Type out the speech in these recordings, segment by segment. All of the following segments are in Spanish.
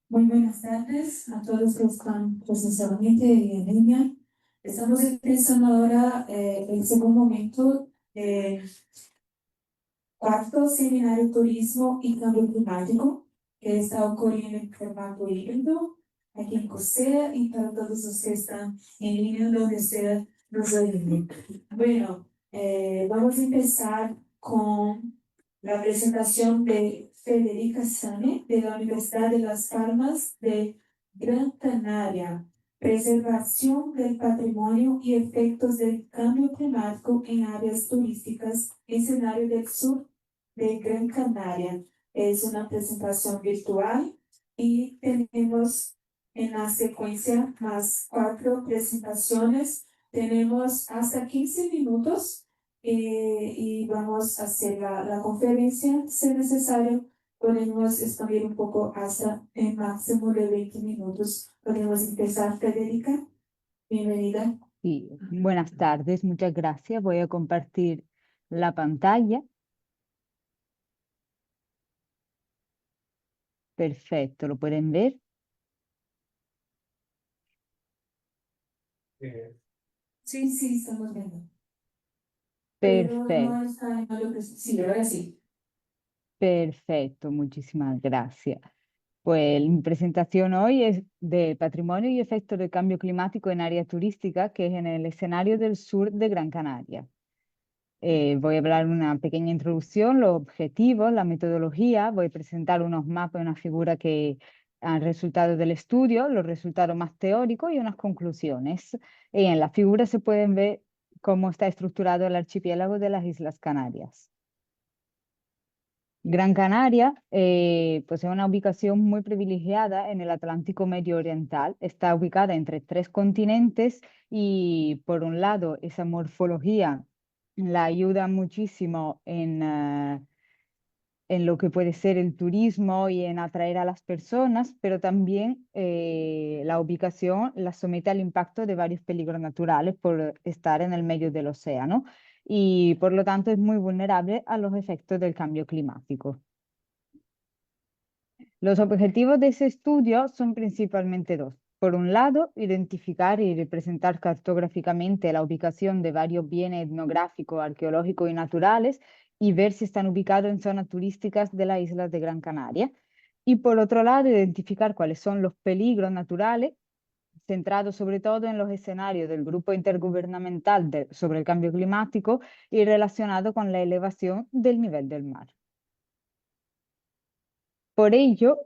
Muy buenas tardes a todos que están presencialmente y en línea. Estamos empezando ahora el segundo momento del cuarto seminario Turismo y Cambio Climático, que está ocurriendo en formato híbrido aquí en COSEA y para todos los que están en línea donde sea nos oyen. Bueno, vamos a empezar con la presentación de Federica Sane de la Universidad de Las Palmas de Gran Canaria. Preservación del patrimonio y efectos del cambio climático en áreas turísticas, escenario del sur de Gran Canaria. Es una presentación virtual y tenemos en la secuencia más 4 presentaciones. Tenemos hasta 15 minutos y vamos a hacer la conferencia. Si es necesario, podemos expandir un poco hasta el máximo de 20 minutos. Podemos empezar, Federica. Bienvenida. Sí, buenas tardes, muchas gracias. Voy a compartir la pantalla. Perfecto, ¿lo pueden ver? Sí, sí, estamos viendo. Pero Perfecto, no está en lo que sí, ahora sí. perfecto, muchísimas gracias. Pues mi presentación hoy es de patrimonio y efectos del cambio climático en áreas turísticas, que es en el escenario del sur de Gran Canaria. Voy a hablar una pequeña introducción, los objetivos, la metodología, voy a presentar unos mapas, una figura que han resultado del estudio, los resultados más teóricos y unas conclusiones. Y en la figura se pueden ver cómo está estructurado el archipiélago de las Islas Canarias. Gran Canaria, pues es una ubicación muy privilegiada en el Atlántico Medio Oriental. Está ubicada entre 3 continentes y, por un lado, esa morfología la ayuda muchísimo en lo que puede ser el turismo y en atraer a las personas, pero también la ubicación la somete al impacto de varios peligros naturales por estar en el medio del océano y por lo tanto es muy vulnerable a los efectos del cambio climático. Los objetivos de ese estudio son principalmente dos. Por un lado, identificar y representar cartográficamente la ubicación de varios bienes etnográficos, arqueológicos y naturales y ver si están ubicados en zonas turísticas de las islas de Gran Canaria. Y por otro lado, identificar cuáles son los peligros naturales, centrados sobre todo en los escenarios del Grupo Intergubernamental sobre el Cambio Climático y relacionado con la elevación del nivel del mar. Por ello,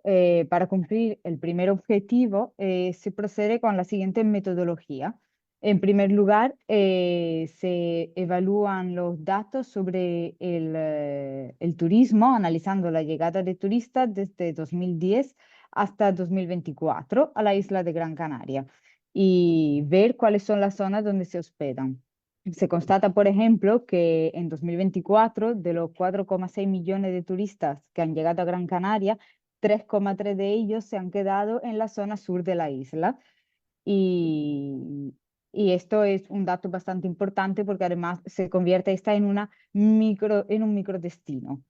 para cumplir el primer objetivo, se procede con la siguiente metodología. En primer lugar, se evalúan los datos sobre el turismo, analizando la llegada de turistas desde 2010 hasta 2024 a la isla de Gran Canaria y ver cuáles son las zonas donde se hospedan. Se constata, por ejemplo, que en 2024, de los 4,6 millones de turistas que han llegado a Gran Canaria, 3,3 de ellos se han quedado en la zona sur de la isla. Y, y esto es un dato bastante importante porque además se convierte esta en en un microdestino.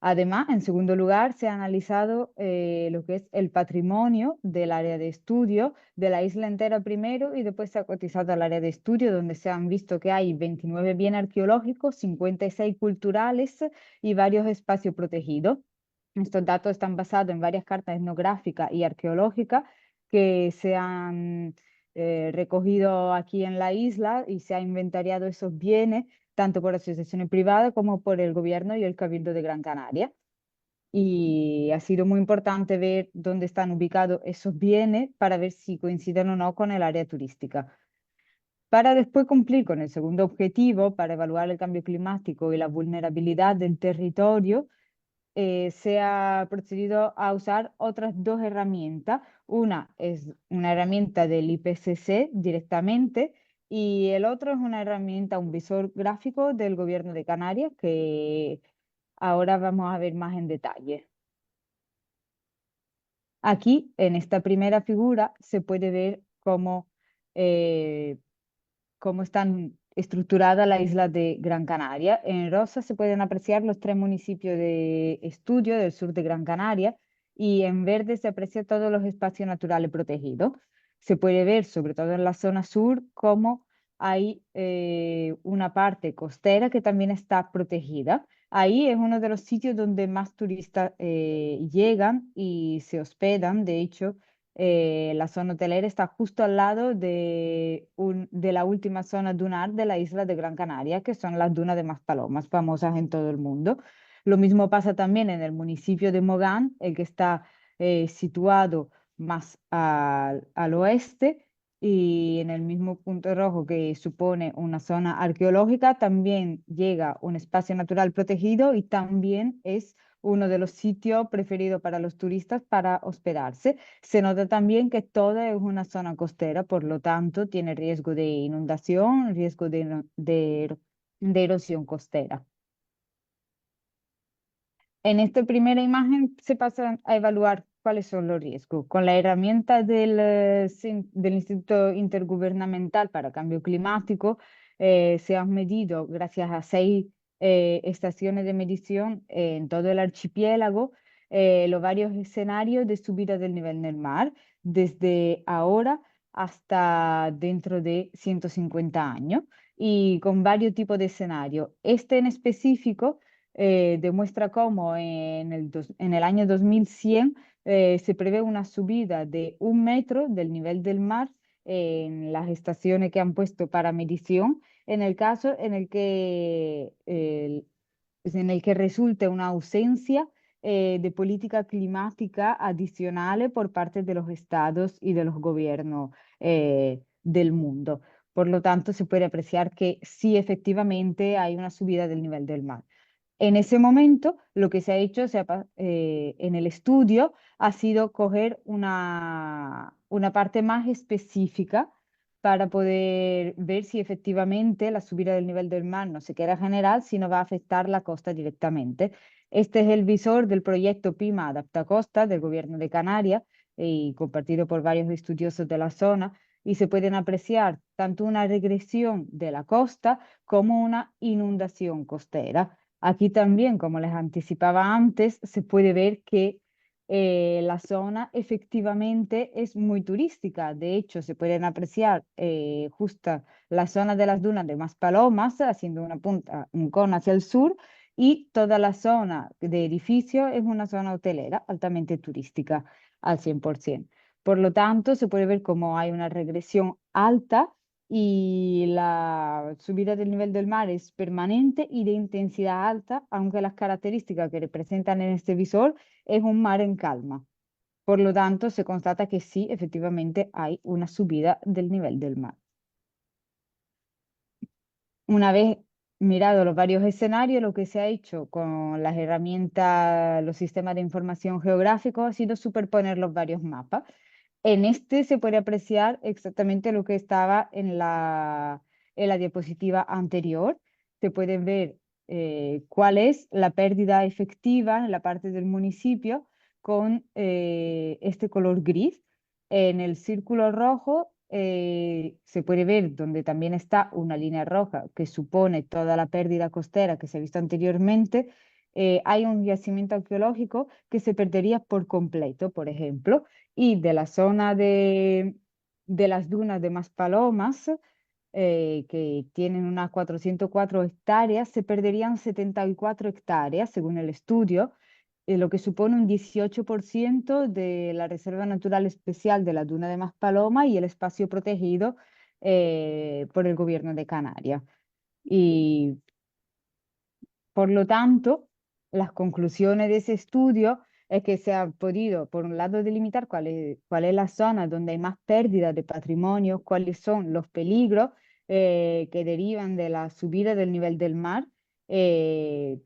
Además, en segundo lugar, se ha analizado lo que es el patrimonio del área de estudio, de la isla entera primero, y después se ha cotizado al área de estudio, donde se han visto que hay 29 bienes arqueológicos, 56 culturales y varios espacios protegidos. Estos datos están basados en varias cartas etnográficas y arqueológicas que se han recogido aquí en la isla y se ha inventariado esos bienes tanto por asociaciones privadas como por el gobierno y el Cabildo de Gran Canaria. Y ha sido muy importante ver dónde están ubicados esos bienes para ver si coinciden o no con el área turística. Para después cumplir con el segundo objetivo, para evaluar el cambio climático y la vulnerabilidad del territorio, se ha procedido a usar otras dos herramientas. Una es una herramienta del IPCC directamente y el otro es una herramienta, un visor gráfico del gobierno de Canarias que ahora vamos a ver más en detalle. Aquí, en esta primera figura, se puede ver cómo están estructurada la isla de Gran Canaria. En rosa se pueden apreciar los tres municipios de estudio del sur de Gran Canaria y en verde se aprecia todos los espacios naturales protegidos. Se puede ver, sobre todo en la zona sur, cómo hay una parte costera que también está protegida. Ahí es uno de los sitios donde más turistas llegan y se hospedan. De hecho, la zona hotelera está justo al lado de la última zona dunar de la isla de Gran Canaria, que son las dunas de Maspalomas, famosas en todo el mundo. Lo mismo pasa también en el municipio de Mogán, el que está situado más al oeste y en el mismo punto rojo que supone una zona arqueológica, también llega un espacio natural protegido y también es uno de los sitios preferidos para los turistas para hospedarse. Se nota también que toda es una zona costera, por lo tanto tiene riesgo de inundación, riesgo de erosión costera. En esta primera imagen se pasa a evaluar cuáles son los riesgos. Con la herramienta del Instituto Intergubernamental para Cambio Climático se han medido, gracias a 6 estaciones de medición en todo el archipiélago, los varios escenarios de subida del nivel del mar, desde ahora hasta dentro de 150 años, y con varios tipos de escenarios. Este en específico demuestra cómo en el año 2100 se prevé una subida de 1 metro del nivel del mar en las estaciones que han puesto para medición, en el caso en el que resulte una ausencia de política climática adicionales por parte de los estados y de los gobiernos del mundo. Por lo tanto, se puede apreciar que sí, efectivamente, hay una subida del nivel del mar. En ese momento, lo que se ha hecho en el estudio ha sido coger una parte más específica para poder ver si efectivamente la subida del nivel del mar no se queda general, sino va a afectar la costa directamente. Este es el visor del proyecto PIMA Adapta Costa del Gobierno de Canarias y compartido por varios estudiosos de la zona, y se pueden apreciar tanto una regresión de la costa como una inundación costera. Aquí también, como les anticipaba antes, se puede ver que la zona efectivamente es muy turística. De hecho, se pueden apreciar justo la zona de las dunas de Maspalomas, haciendo una punta, un cono hacia el sur, y toda la zona de edificios es una zona hotelera altamente turística al 100%. Por lo tanto, se puede ver cómo hay una regresión alta y la subida del nivel del mar es permanente y de intensidad alta, aunque las características que representan en este visor es un mar en calma. Por lo tanto, se constata que sí, efectivamente hay una subida del nivel del mar. Una vez mirado los varios escenarios, lo que se ha hecho con las herramientas, los sistemas de información geográficos, ha sido superponer los varios mapas. En este se puede apreciar exactamente lo que estaba en la diapositiva anterior. Se puede ver cuál es la pérdida efectiva en la parte del municipio con este color gris. En el círculo rojo se puede ver donde también está una línea roja que supone toda la pérdida costera que se ha visto anteriormente. Hay un yacimiento arqueológico que se perdería por completo, por ejemplo, y de la zona de las dunas de Maspalomas, que tienen unas 404 hectáreas, se perderían 74 hectáreas, según el estudio, lo que supone un 18% de la Reserva Natural Especial de la Duna de Maspalomas y el espacio protegido por el Gobierno de Canarias. Y por lo tanto, las conclusiones de ese estudio es que se ha podido, por un lado, delimitar cuál es la zona donde hay más pérdida de patrimonio, cuáles son los peligros que derivan de la subida del nivel del mar.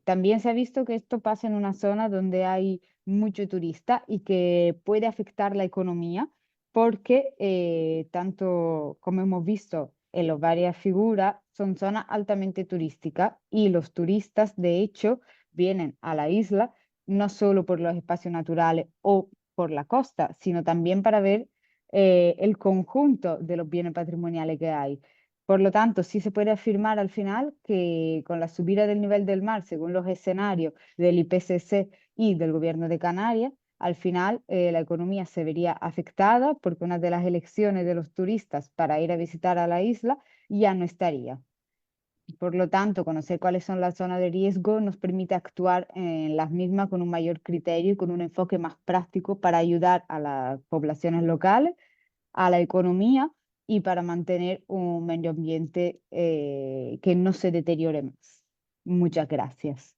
También se ha visto que esto pasa en una zona donde hay mucho turista y que puede afectar la economía, porque tanto como hemos visto en las varias figuras, son zonas altamente turísticas y los turistas, de hecho, vienen a la isla no solo por los espacios naturales o por la costa, sino también para ver el conjunto de los bienes patrimoniales que hay. Por lo tanto, sí se puede afirmar al final que con la subida del nivel del mar, según los escenarios del IPCC y del Gobierno de Canarias, al final la economía se vería afectada porque una de las elecciones de los turistas para ir a visitar a la isla ya no estaría. Por lo tanto, conocer cuáles son las zonas de riesgo nos permite actuar en las mismas con un mayor criterio y con un enfoque más práctico para ayudar a las poblaciones locales, a la economía y para mantener un medio ambiente que no se deteriore más. Muchas gracias.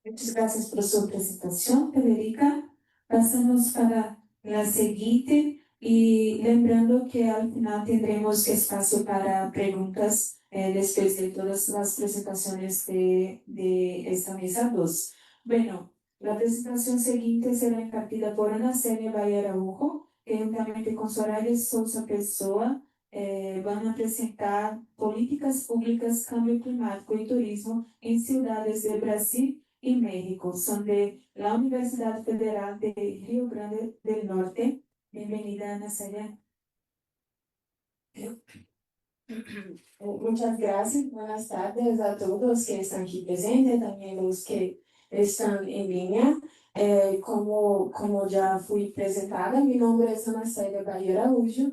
Muchas gracias por su presentación, Federica. Pasamos para la siguiente y lembrando que al final tendremos espacio para preguntas después de todas las presentaciones de esta mesa 2. Bueno, la presentación siguiente será impartida por Ana Célia Bahía Araujo, que juntamente con Soraya Souza Pessoa van a presentar políticas públicas, cambio climático y turismo en ciudades del Brasil y México. Son de la Universidad Federal de Río Grande del Norte. Bienvenida, Ana Celia. Muchas gracias. Buenas tardes a todos que están aquí presentes, también los que están en línea. Como ya fui presentada, mi nombre es Ana Célia Bahía Araújo.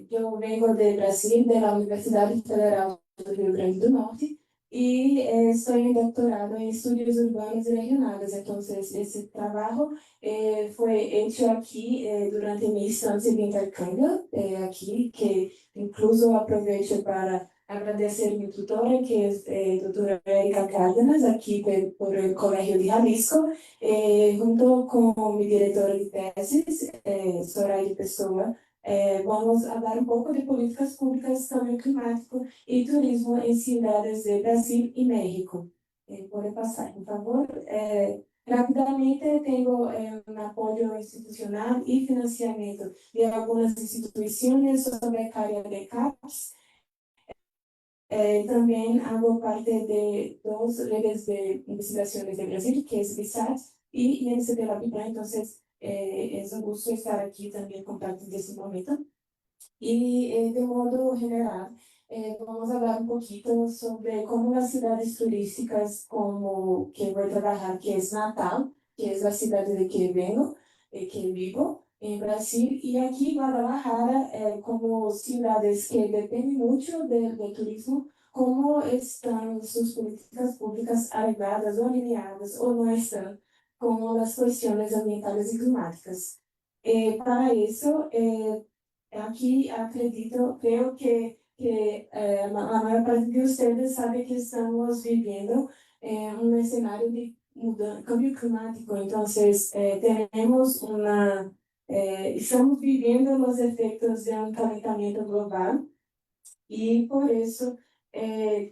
Yo vengo de Brasil, de la Universidad Federal do Rio Grande do Norte, y estoy en doctorado en estudios urbanos y regionales. Entonces, ese trabajo fue hecho aquí durante mi estancia de intercambio aquí, que incluso aprovecho para agradecer a mi tutora, que es doutora Erika Cárdenas, aquí por el Colegio de Jalisco, junto con mi directora de tesis, Soraya Pessoa. Vamos a hablar un poco de políticas públicas, cambio climático y turismo en ciudades de Brasil y México. Puede pasar, por favor. Rápidamente, tengo un apoyo institucional y financiamiento de algunas instituciones sobre el área de CAPES. También hago parte de dos redes de investigaciones de Brasil, que es BISAT y INCT La Vibra. Entonces, es un gusto estar aquí también compartiendo este momento. Y de modo general, vamos a hablar un poquito sobre cómo las ciudades turísticas, como que voy a trabajar, que es Natal, que es la ciudad de que vengo, que vivo en Brasil, y aquí Guadalajara, como ciudades que dependen mucho del turismo, cómo están sus políticas públicas arregladas o alineadas o no están con las cuestiones ambientales y climáticas. Para eso, aqui acredito, creo que a maior parte de vocês sabe que estamos vivendo um cenário de cambio climático. Então, temos estamos vivendo os efeitos de um calentamiento global e por isso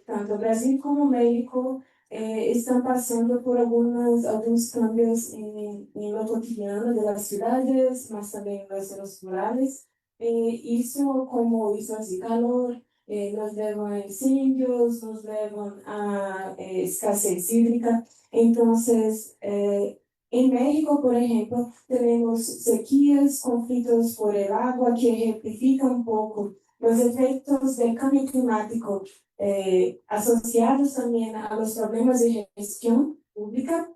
tanto o Brasil como o México estão passando por alguns cambios em lo cotidiano de las ciudades, mas também nas zonas rurales. Isso, como islas de calor, nos levam a incêndios, nos levam a escassez hídrica. Então, em México, por exemplo, temos sequías, conflitos por el agua que replican um pouco los efectos del cambio climático asociados también a los problemas de gestión pública.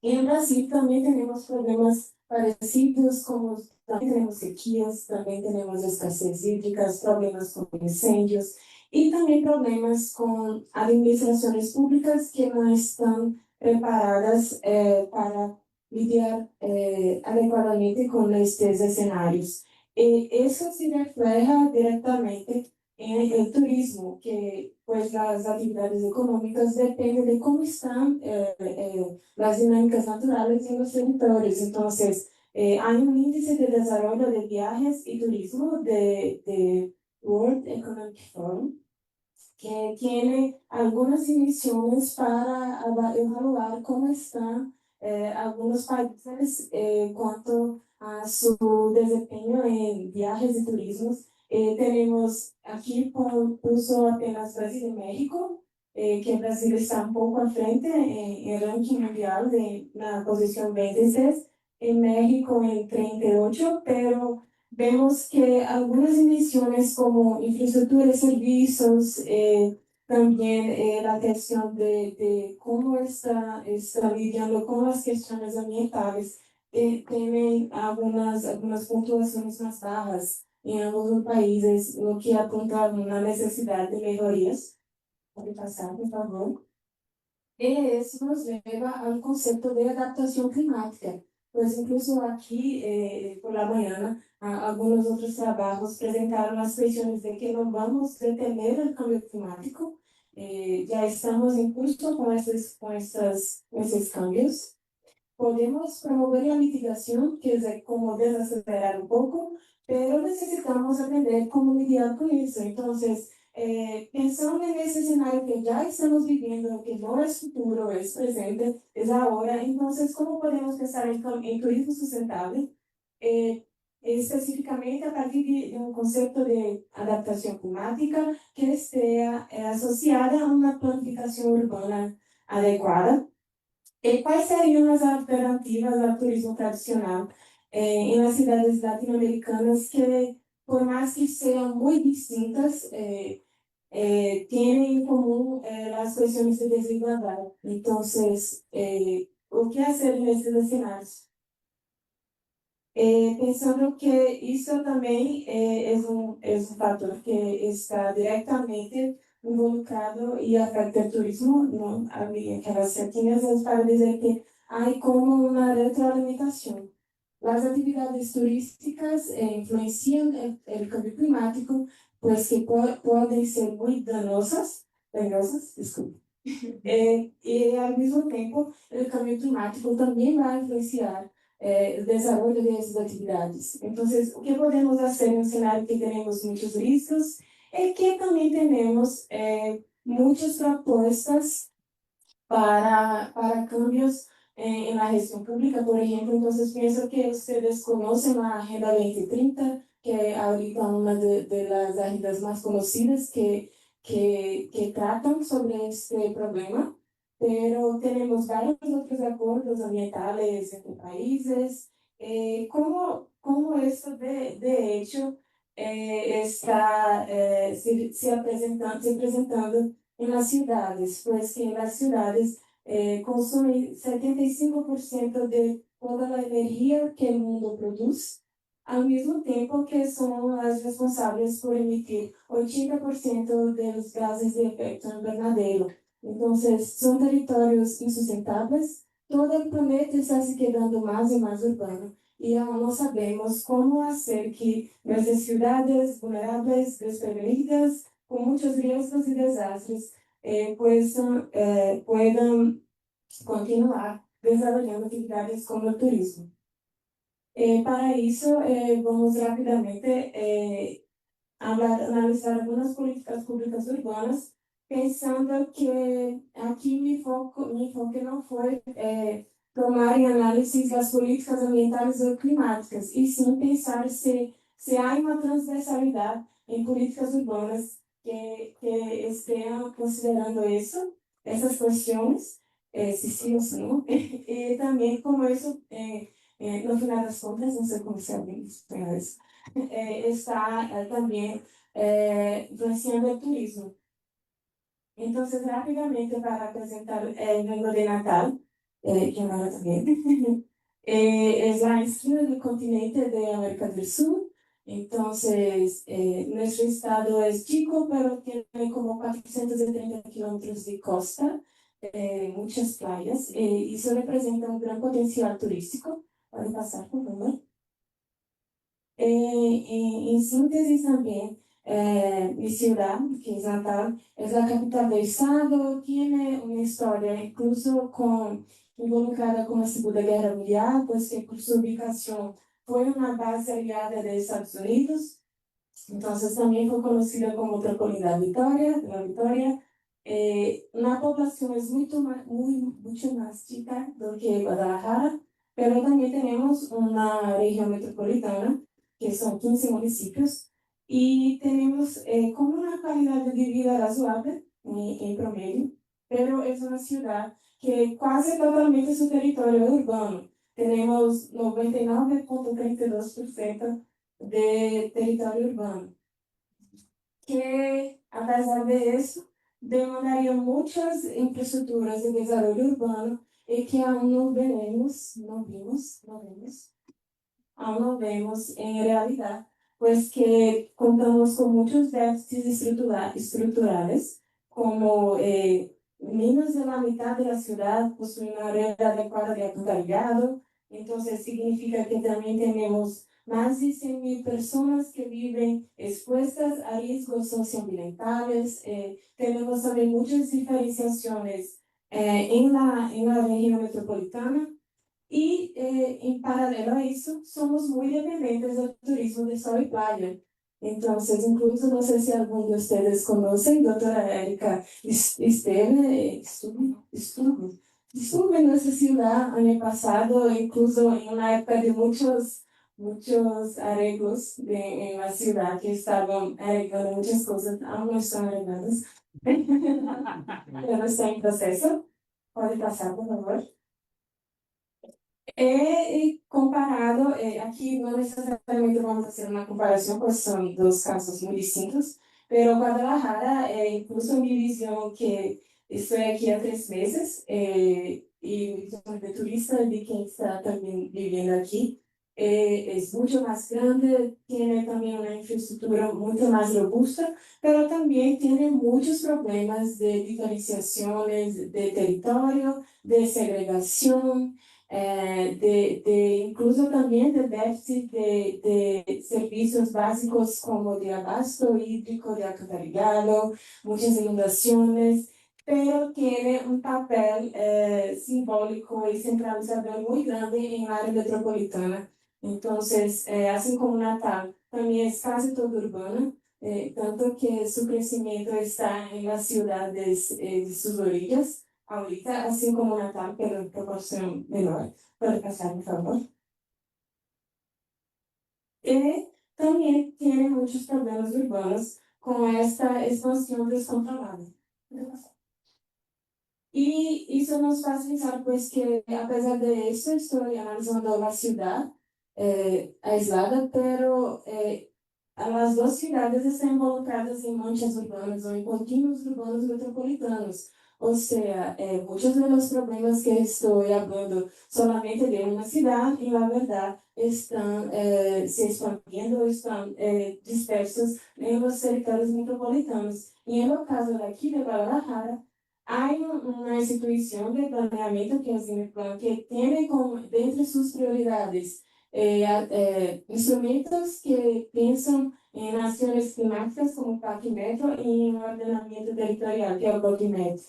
Y en Brasil también tenemos problemas parecidos, como también tenemos sequías, también tenemos escasez hídricas, problemas con incendios y también problemas con administraciones públicas que no están preparadas para lidiar adecuadamente con estos escenarios. Eso se refleja directamente en el turismo, que pues las actividades económicas dependen de cómo están las dinámicas naturales en los territorios. Entonces, hay un índice de desarrollo de viajes y turismo de World Economic Forum, que tiene algunas emisiones para evaluar cómo están algunos países cuanto a su desempeño en viajes y turismos. Tenemos aquí, puso apenas Brasil y México, que Brasil está un poco al frente en el ranking mundial de la posición 26, en México en 38, pero vemos que algunas emisiones como infraestructura y servicios, también la atención de cómo está lidiando con las cuestiones ambientales, tienen algunas puntuaciones más bajas en ambos los países, lo que apunta a una necesidad de mejorías. Pode passar, por favor. E isso nos leva ao conceito de adaptação climática, pois incluso aqui, por la manhã, alguns outros trabalhos apresentaram as questões de que não vamos detener o cambio climático, já estamos em curso com esses cambios. Podemos promover la mitigación, que es como desacelerar un poco, pero necesitamos aprender cómo lidiar con eso. Entonces, pensando en ese escenario que ya estamos viviendo, que no es futuro, es presente, es ahora, entonces, ¿cómo podemos pensar en turismo sustentable? Eh, Específicamente a partir de un concepto de adaptación climática que esté asociada a una planificación urbana adecuada. ¿Cuáles serían las alternativas al turismo tradicional en las ciudades latinoamericanas que, por más que sean muy distintas, tienen en común las cuestiones de desigualdad? Entonces, ¿o qué hacer en estos escenarios? Pensando que isso também é um fator que está diretamente involucrado e afeta o turismo, não? Aquelas setinhas é para dizer que há como uma retroalimentação. As atividades turísticas influenciam o cambio climático, pois que podem ser muito danosas, desculpe. E ao mesmo tempo, o cambio climático também vai influenciar el desarrollo de esas actividades. Entonces, ¿qué podemos hacer en un escenario que tenemos muchos riscos? Es que también tenemos muchas propuestas para cambios en la gestión pública, por ejemplo. Entonces, pienso que ustedes conocen la Agenda 2030, que ahorita una de las agendas más conocidas que tratan sobre este problema, pero tenemos varios otros acuerdos ambientales entre países. ¿Cómo esto de hecho está se presentando en las ciudades? Pues que en las ciudades consumen 75% de toda la energía que el mundo produce, al mismo tiempo que son las responsables por emitir 80% de los gases de efecto invernadero. Entonces, son territorios insustentables. Todo el planeta está se quedando más y más urbano y aún no sabemos cómo hacer que nuestras ciudades vulnerables, desprevenidas, con muchos riesgos y desastres, puedan continuar desarrollando actividades como el turismo. Para isso, vamos rapidamente analisar algumas políticas públicas urbanas, pensando que aqui meu foco não foi tomar em análise as políticas ambientais ou climáticas, e sim pensar se há uma transversalidade em políticas urbanas que estejam considerando isso, essas questões, se sim ou se não, e também como isso, no final das contas, não sei como se alguém espanhol isso, está también influenciando el turismo. Entonces, rápidamente para presentar el vengo de Natal, que ahora también, es la esquina del continente de América del Sur. Entonces, nuestro estado es chico, pero tiene como 430 kilómetros de costa, muchas playas, y eso representa un gran potencial turístico. Puede pasar, por favor. En síntesis también, mi ciudad, que es Natal, es la capital del estado, tiene una historia incluso involucrada con la Segunda Guerra Mundial, pues que por su ubicación fue una base aliada de Estados Unidos. Entonces también fue conocida como Metropolitana Vitória, la Vitória. La población es mucho más chica do que Guadalajara, pero también tenemos una región metropolitana, que son 15 municipios, y tenemos como una calidad de vida razonable. en promedio, pero es una ciudad que casi totalmente su territorio es urbano. Tenemos 99,32% de territorio urbano, que a pesar de eso, demandaría muchas infraestructuras de desarrollo urbano y que aún no veremos, no vemos, aún no vemos en realidad, pues que contamos con muchos déficits estructurales, como menos de la mitad de la ciudad posee una red adecuada de alcantarillado, entonces significa que también tenemos más de 100.000 personas que viven expuestas a riesgos socioambientales. Tenemos también muchas diferenciaciones en la región metropolitana y en paralelo a eso, somos muy dependientes del turismo de sol y playa. Entonces, incluso no sé si alguno de ustedes conocen, doctora Erika estuve en nuestra ciudad año pasado, incluso en una época de muchos arreglos en la ciudad que estaban arreglando muchas cosas, aún no están arregladas, pero está en proceso. Pode passar, por favor. Comparado, aqui não necessariamente vamos fazer uma comparação, pois são dois casos muito distintos, pero Guadalajara, incluso mi visão que estou aqui há 3 meses, e visão de turista, de quem está também vivendo aqui, é muito mais grande, tem também uma infraestrutura muito mais robusta, pero também tem muitos problemas de diferenciações de território, de segregação, incluso también de déficit de servicios básicos como de abasto hídrico, de alcantarillado, muchas inundaciones, pero tiene un papel simbólico y centralizador muy grande en el área metropolitana. Entonces, así como Natal, también es casi todo urbano, tanto que su crecimiento está en las ciudades de sus orillas, ahorita, assim como Natal, pero en proporción menor. Puede pasar, por favor. Y también tiene muchos problemas urbanos con esta expansión descontrolada. Y eso nos hace pensar, pues, que a pesar de eso, estoy analizando la ciudad aislada, pero las dos ciudades están involucradas en manchas urbanas o en continuos urbanos metropolitanos. O sea, muchos de los problemas que estoy hablando solamente de una ciudad, y la verdad están se expandiendo, están dispersos en los territorios metropolitanos. Y en el caso de aquí de Guadalajara, hay una institución de planeamiento que es INEPLAN, que tiene como, dentre sus prioridades instrumentos que piensan en acciones climáticas como el Paquimetro y en ordenamiento territorial, que es el Paquimetro,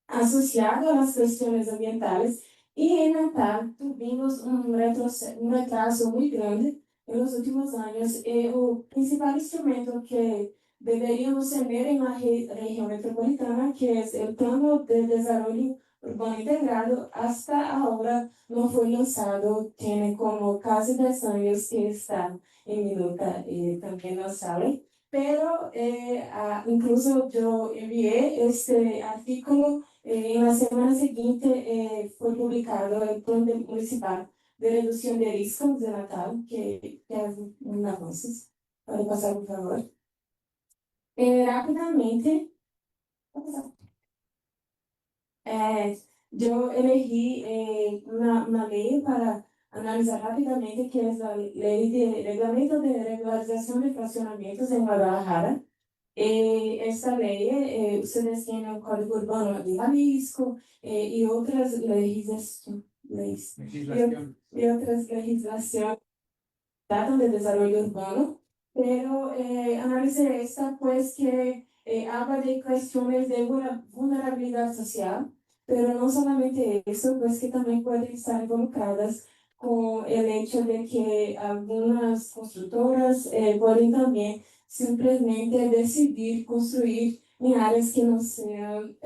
asociado a las cuestiones ambientales. Y en Natal tuvimos un retraso muy grande en los últimos años. El principal instrumento que deberíamos tener en la región metropolitana, que es el Plano de Desarrollo Urbano Integrado, hasta ahora no fue lanzado, tiene como casi 10 años que está en minuta, también no sabe. Pero incluso yo envié este artículo en la semana siguiente fue publicado el Plan Municipal de Reducción de Riesgos de Natal, que es un avance. Puede pasar, por favor. Rápidamente, yo elegí una ley para analizar rápidamente, que es la Ley de Reglamento de Regularización de Fraccionamientos en Guadalajara. Esta ley, ustedes tienen el Código Urbano de Jalisco y otras y otras legislaciones de desarrollo urbano, pero analicé esta, pues, que habla de cuestiones de vulnerabilidad social, pero no solamente eso, pues que también pueden estar involucradas con el hecho de que algunas constructoras pueden también simplemente decidir construir en áreas que no sean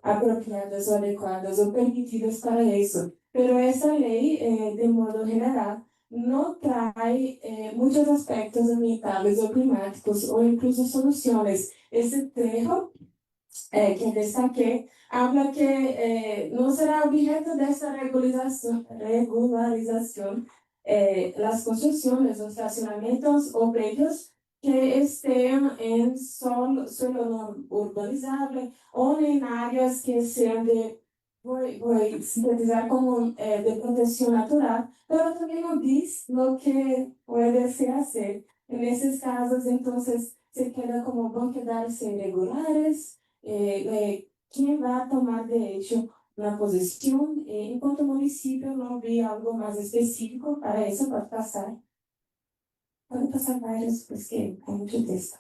apropiadas o adecuadas o permitidas para eso. Pero esa ley, de modo general, no trae muchos aspectos ambientales o climáticos o incluso soluciones. Ese trecho que destaqué habla que no será objeto de esta regularización las construcciones o estacionamientos o predios que estén en suelo no urbanizable o en áreas que sean de, voy a sintetizar como de protección natural, pero también nos dice lo que puede se hacer. En esos casos, entonces, se queda como van a quedarse irregulares, quién va a tomar de hecho una posición. Enquanto municipio no vi algo más específico para eso, pode passar vários, porque é muito texto.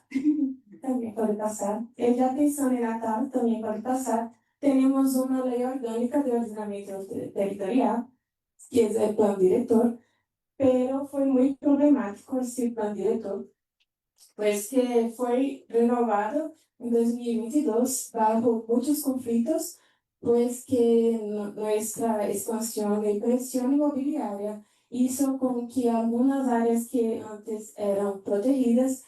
Também pode passar. Eu já pensando em Natal, também pode passar. Temos uma lei orgânica de ordenamento territorial, que é o plano diretor, pero foi muito problemático esse plano diretor, pues que fue renovado en 2022 bajo muchos conflictos, pues que nuestra expansión de inversión inmobiliaria hizo con que algunas áreas que antes eran protegidas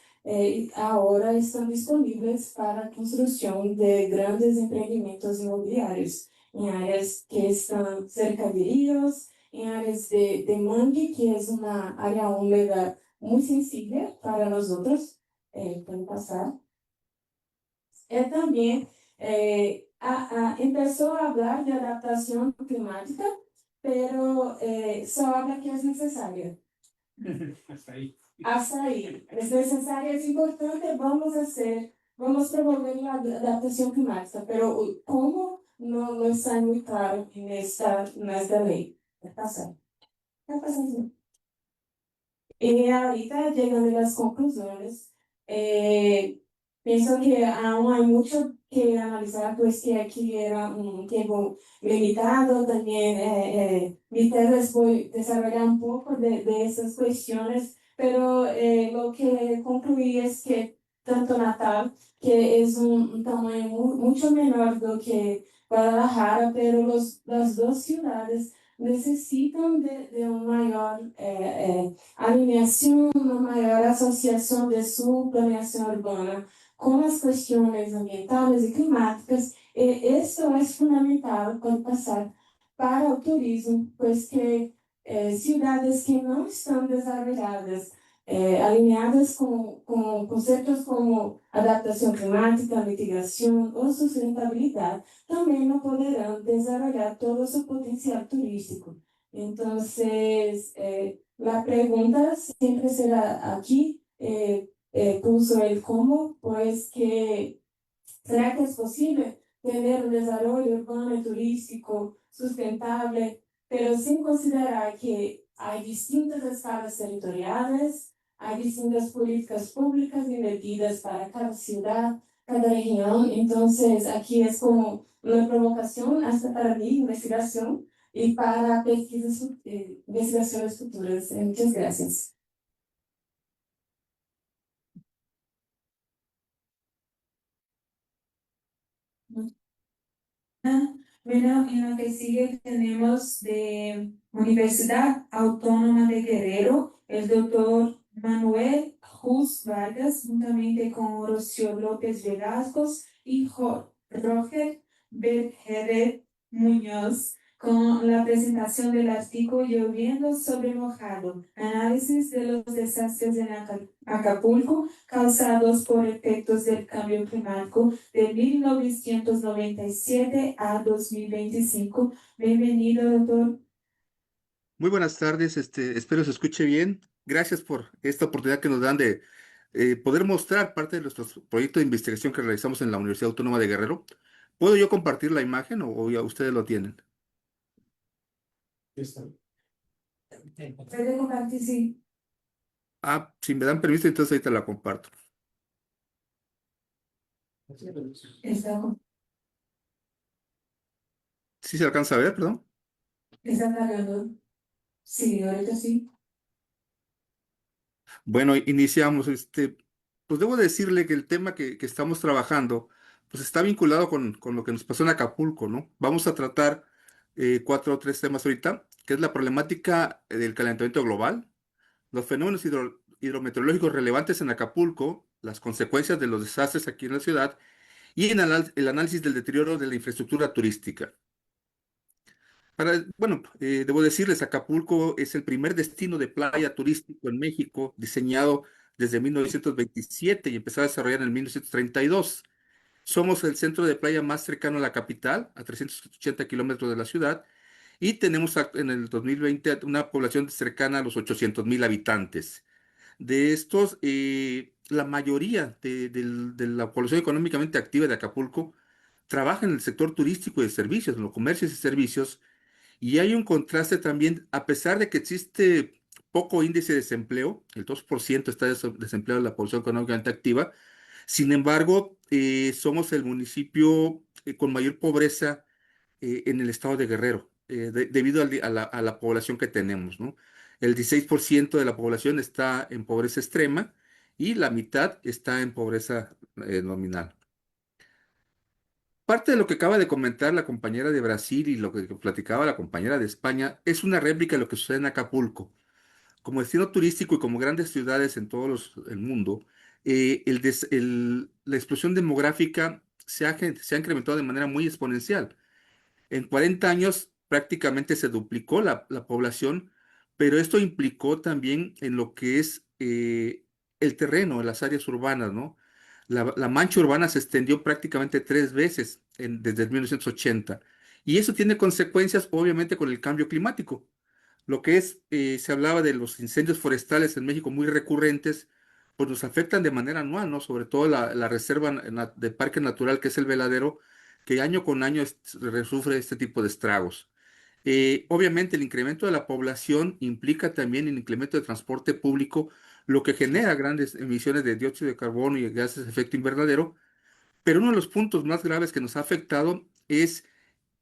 ahora están disponibles para construcción de grandes emprendimientos inmobiliarios en áreas que están cerca de ríos, en áreas de mangue, que es una área húmeda muy sensible para nosotros, puede pasar. Él también empezó a hablar de adaptación climática, pero solo habla que es necesaria. Hasta ahí. Hasta ahí. Es necesaria, es importante, vamos promover la adaptación climática, pero cómo no está muy claro en esta ley. Va a pasar. Va a pasar. Y ahorita, llegando a las conclusiones, pienso que aún hay mucho que analizar, pues que aquí era un tiempo limitado, también mi tesis voy a desarrollar un poco de esas cuestiones, pero lo que concluí es que tanto Natal, que es un tamaño mucho menor do que Guadalajara, pero las dos ciudades necesitan de un mayor alineación, una mayor asociación de su planeación urbana con las cuestiones ambientales y climáticas. Esto es fundamental para pasar para el turismo, pues que ciudades que no están desarrolladas, alineadas con conceptos como adaptación climática, mitigación o sustentabilidad, también no podrán desarrollar todo su potencial turístico. Entonces, la pregunta siempre será aquí, puso el cómo, pues que ¿será que es posible tener un desarrollo urbano y turístico sustentable, pero sin considerar que hay distintas escalas territoriales, hay distintas políticas públicas y medidas para cada ciudad, cada región? Entonces, aquí es como una provocación hasta para mi investigación y para pesquisas, investigaciones futuras. Muchas gracias. Bueno, en la que sigue tenemos de Universidad Autónoma de Guerrero, el doctor Manuel Jus Vargas, juntamente con Rocío López Velascos y Roger Bergeret Muñoz, con la presentación del artículo Lloviendo sobre mojado, análisis de los desastres en Acapulco causados por efectos del cambio climático de 1997 a 2025. Bienvenido, doctor. Muy buenas tardes, espero se escuche bien. Gracias por esta oportunidad que nos dan de poder mostrar parte de nuestro proyecto de investigación que realizamos en la Universidad Autónoma de Guerrero. ¿Puedo yo compartir la imagen o ya ustedes lo tienen? Puede compartir, sí. Ah, si me dan permiso, entonces ahorita la comparto. Está, ¿Sí se alcanza a ver, perdón? está cargando. Sí, ahorita sí. Bueno, iniciamos. Pues debo decirle que el tema que estamos trabajando, pues está vinculado con lo que nos pasó en Acapulco, ¿no? Vamos a tratar cuatro o tres temas ahorita, que es la problemática del calentamiento global, los fenómenos hidrometeorológicos relevantes en Acapulco, las consecuencias de los desastres aquí en la ciudad y en el análisis del deterioro de la infraestructura turística. Bueno, debo decirles, Acapulco es el primer destino de playa turístico en México, diseñado desde 1927 y empezó a desarrollar en 1932. Somos el centro de playa más cercano a la capital, a 380 kilómetros de la ciudad, y tenemos en el 2020 una población cercana a los 800,000 habitantes. De estos, la mayoría de la población económicamente activa de Acapulco trabaja en el sector turístico y de servicios, en los comercios y servicios, y hay un contraste también, a pesar de que existe poco índice de desempleo, el 2% está desempleado en la población económicamente activa. Sin embargo, somos el municipio con mayor pobreza en el estado de Guerrero, debido a la población que tenemos, ¿no? El 16% de la población está en pobreza extrema y la mitad está en pobreza nominal. Parte de lo que acaba de comentar la compañera de Brasil y lo que platicaba la compañera de España es una réplica de lo que sucede en Acapulco. Como destino turístico y como grandes ciudades en todo el mundo, la explosión demográfica se ha incrementado de manera muy exponencial. En 40 años prácticamente se duplicó la población, pero esto implicó también en lo que es el terreno, las áreas urbanas, ¿no? La mancha urbana se extendió prácticamente 3 veces desde 1980. Y eso tiene consecuencias, obviamente, con el cambio climático. Lo que es, se hablaba de los incendios forestales en México muy recurrentes, pues nos afectan de manera anual, ¿no? Sobre todo la reserva de parque natural que es el Veladero, que año con año sufre este tipo de estragos. Obviamente el incremento de la población implica también el incremento de transporte público, lo que genera grandes emisiones de dióxido de carbono y gases de efecto invernadero, pero uno de los puntos más graves que nos ha afectado es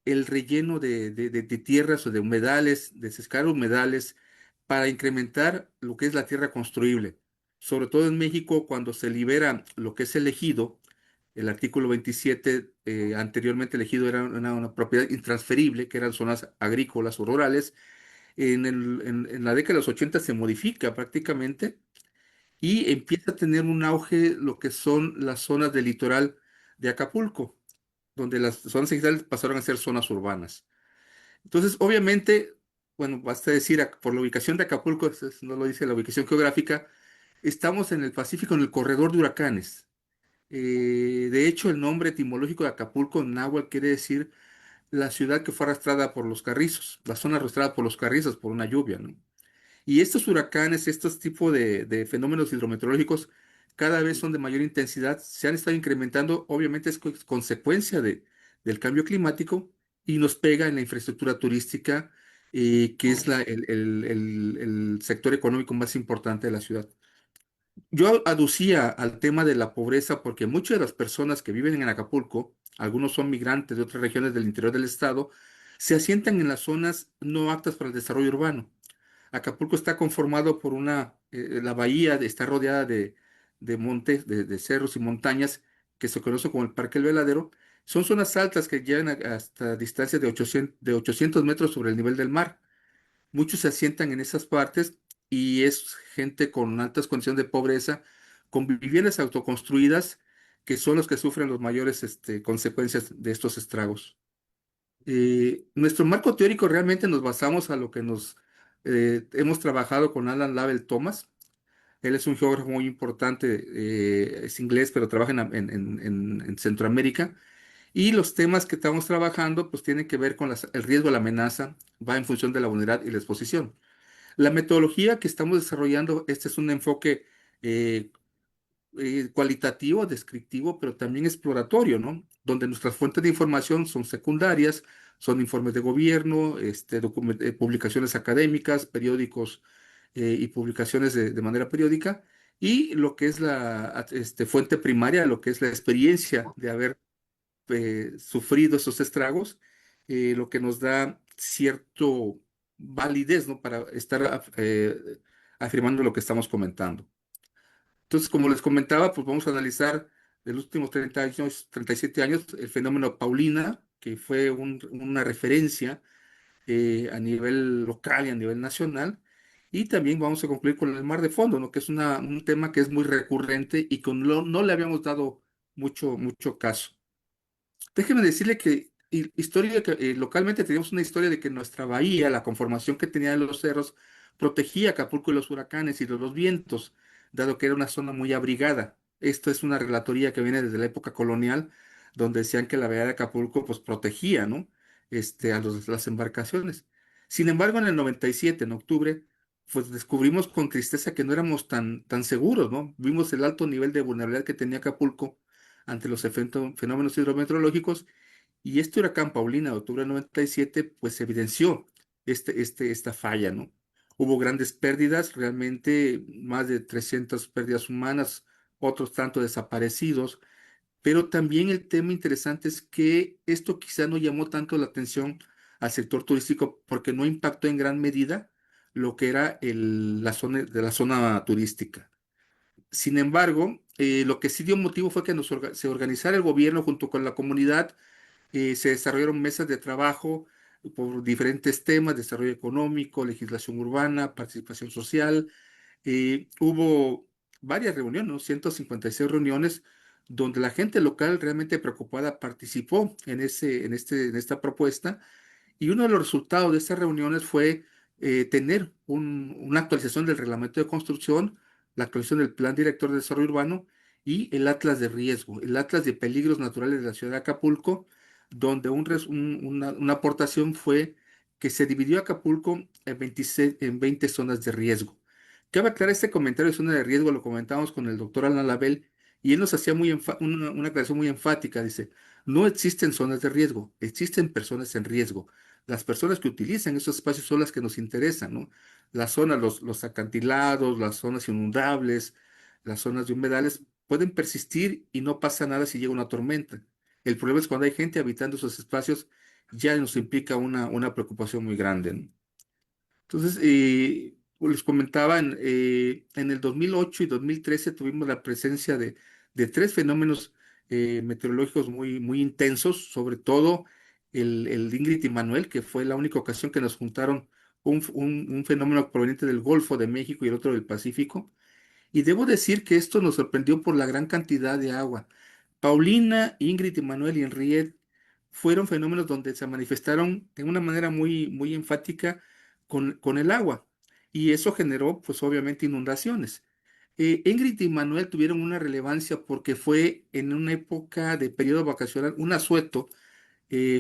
el relleno de tierras o de humedales, de sescar humedales, para incrementar lo que es la tierra construible. Sobre todo en México, cuando se libera lo que es el ejido, el artículo 27, anteriormente el ejido era una propiedad intransferible, que eran zonas agrícolas o rurales. En la década de los 80 se modifica prácticamente y empieza a tener un auge lo que son las zonas del litoral de Acapulco, donde las zonas ejidales pasaron a ser zonas urbanas. Entonces, obviamente, bueno, basta decir, por la ubicación de Acapulco, no lo dice la ubicación geográfica, estamos en el Pacífico, en el corredor de huracanes. De hecho, el nombre etimológico de Acapulco en náhuatl quiere decir la ciudad que fue arrastrada por los carrizos, la zona arrastrada por los carrizos por una lluvia, ¿no? Y estos huracanes, estos tipos de fenómenos hidrometeorológicos, cada vez son de mayor intensidad, se han estado incrementando, obviamente es consecuencia del cambio climático y nos pega en la infraestructura turística, que es el sector económico más importante de la ciudad. Yo aducía al tema de la pobreza porque muchas de las personas que viven en Acapulco, algunos son migrantes de otras regiones del interior del estado, se asientan en las zonas no aptas para el desarrollo urbano. Acapulco está conformado por la bahía está rodeada de montes, de cerros y montañas que se conoce como el Parque El Veladero. Son zonas altas que llegan hasta distancias de 800 metros sobre el nivel del mar. Muchos se asientan en esas partes y es gente con altas condiciones de pobreza, con viviendas autoconstruidas, que son los que sufren las mayores consecuencias de estos estragos. Nuestro marco teórico realmente nos basamos a lo que hemos trabajado con Alan Lavell Thomas. Él es un geógrafo muy importante, es inglés, pero trabaja en Centroamérica. Y los temas que estamos trabajando, pues tienen que ver con el riesgo, la amenaza, va en función de la vulnerabilidad y la exposición. La metodología que estamos desarrollando, este es un enfoque eh, cualitativo, descriptivo, pero también exploratorio, ¿no? Donde nuestras fuentes de información son secundarias, son informes de gobierno, publicaciones académicas, periódicos y publicaciones de manera periódica, y lo que es la fuente primaria, lo que es la experiencia de haber sufrido esos estragos, lo que nos da cierto validez, ¿no? Para estar afirmando lo que estamos comentando. Entonces, como les comentaba, pues vamos a analizar de los últimos 30 años, 37 años, el fenómeno Paulina, que fue una referencia a nivel local y a nivel nacional, Y también vamos a concluir con el mar de fondo, ¿no? Que es un tema que es muy recurrente y que no le habíamos dado mucho caso. Déjeme decirle que localmente teníamos una historia de que nuestra bahía, la conformación que tenía de los cerros, protegía a Acapulco de los huracanes y de los vientos, dado que era una zona muy abrigada. Esto es una relatoría que viene desde la época colonial, donde decían que la bahía de Acapulco pues protegía, ¿no? Las embarcaciones. Sin embargo, en el 97, en octubre, pues descubrimos con tristeza que no éramos tan seguros, ¿no? Vimos el alto nivel de vulnerabilidad que tenía Acapulco ante los fenómenos hidrometeorológicos, y este huracán Paulina de octubre del 97 pues evidenció esta falla, ¿no? Hubo grandes pérdidas, realmente más de 300 pérdidas humanas, otros tanto desaparecidos, pero también el tema interesante es que esto quizá no llamó tanto la atención al sector turístico porque no impactó en gran medida lo que era la zona turística. Sin embargo, lo que sí dio motivo fue que se organizara el gobierno junto con la comunidad. Se desarrollaron mesas de trabajo por diferentes temas: desarrollo económico, legislación urbana, participación social. Hubo varias reuniones, ¿no? 156 reuniones donde la gente local realmente preocupada participó en esta propuesta, y uno de los resultados de estas reuniones fue tener una actualización del reglamento de construcción, la actualización del plan director de desarrollo urbano y el atlas de riesgo, el atlas de peligros naturales de la ciudad de Acapulco, donde una aportación fue que se dividió Acapulco en 20 zonas de riesgo. Cabe aclarar, este comentario de zona de riesgo lo comentamos con el doctor Alan Label, y él nos hacía una aclaración muy enfática. Dice: no existen zonas de riesgo, existen personas en riesgo. Las personas que utilizan esos espacios son las que nos interesan, ¿no? Las zonas, los acantilados, las zonas inundables, las zonas de humedales pueden persistir y no pasa nada si llega una tormenta. El problema es cuando hay gente habitando esos espacios, ya nos implica una preocupación muy grande, ¿no? Entonces, pues les comentaba, en el 2008 y 2013 tuvimos la presencia de tres fenómenos meteorológicos muy intensos, sobre todo el Ingrid y Manuel, que fue la única ocasión que nos juntaron un fenómeno proveniente del Golfo de México y el otro del Pacífico. Y debo decir que esto nos sorprendió por la gran cantidad de agua. Paulina, Ingrid, Manuel y Henriette fueron fenómenos donde se manifestaron de una manera muy enfática con el agua. Y eso generó, pues obviamente, inundaciones. Ingrid y Manuel tuvieron una relevancia porque fue en una época de periodo vacacional, un asueto.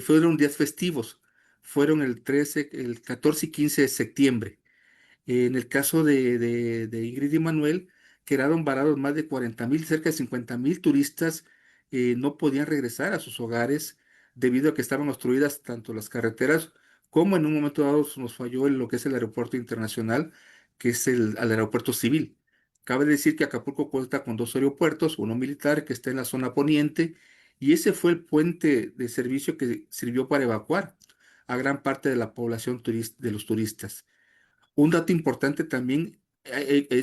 Fueron días festivos. Fueron el 14 y 15 de septiembre. En el caso de Ingrid y Manuel, quedaron varados más de 40,000, cerca de 50,000 turistas. No podían regresar a sus hogares debido a que estaban obstruidas tanto las carreteras como en un momento dado nos falló en lo que es el aeropuerto internacional, que es el aeropuerto civil. Cabe decir que Acapulco cuenta con dos aeropuertos, uno militar que está en la zona poniente, y ese fue el puente de servicio que sirvió para evacuar a gran parte de la población de los turistas. Un dato importante también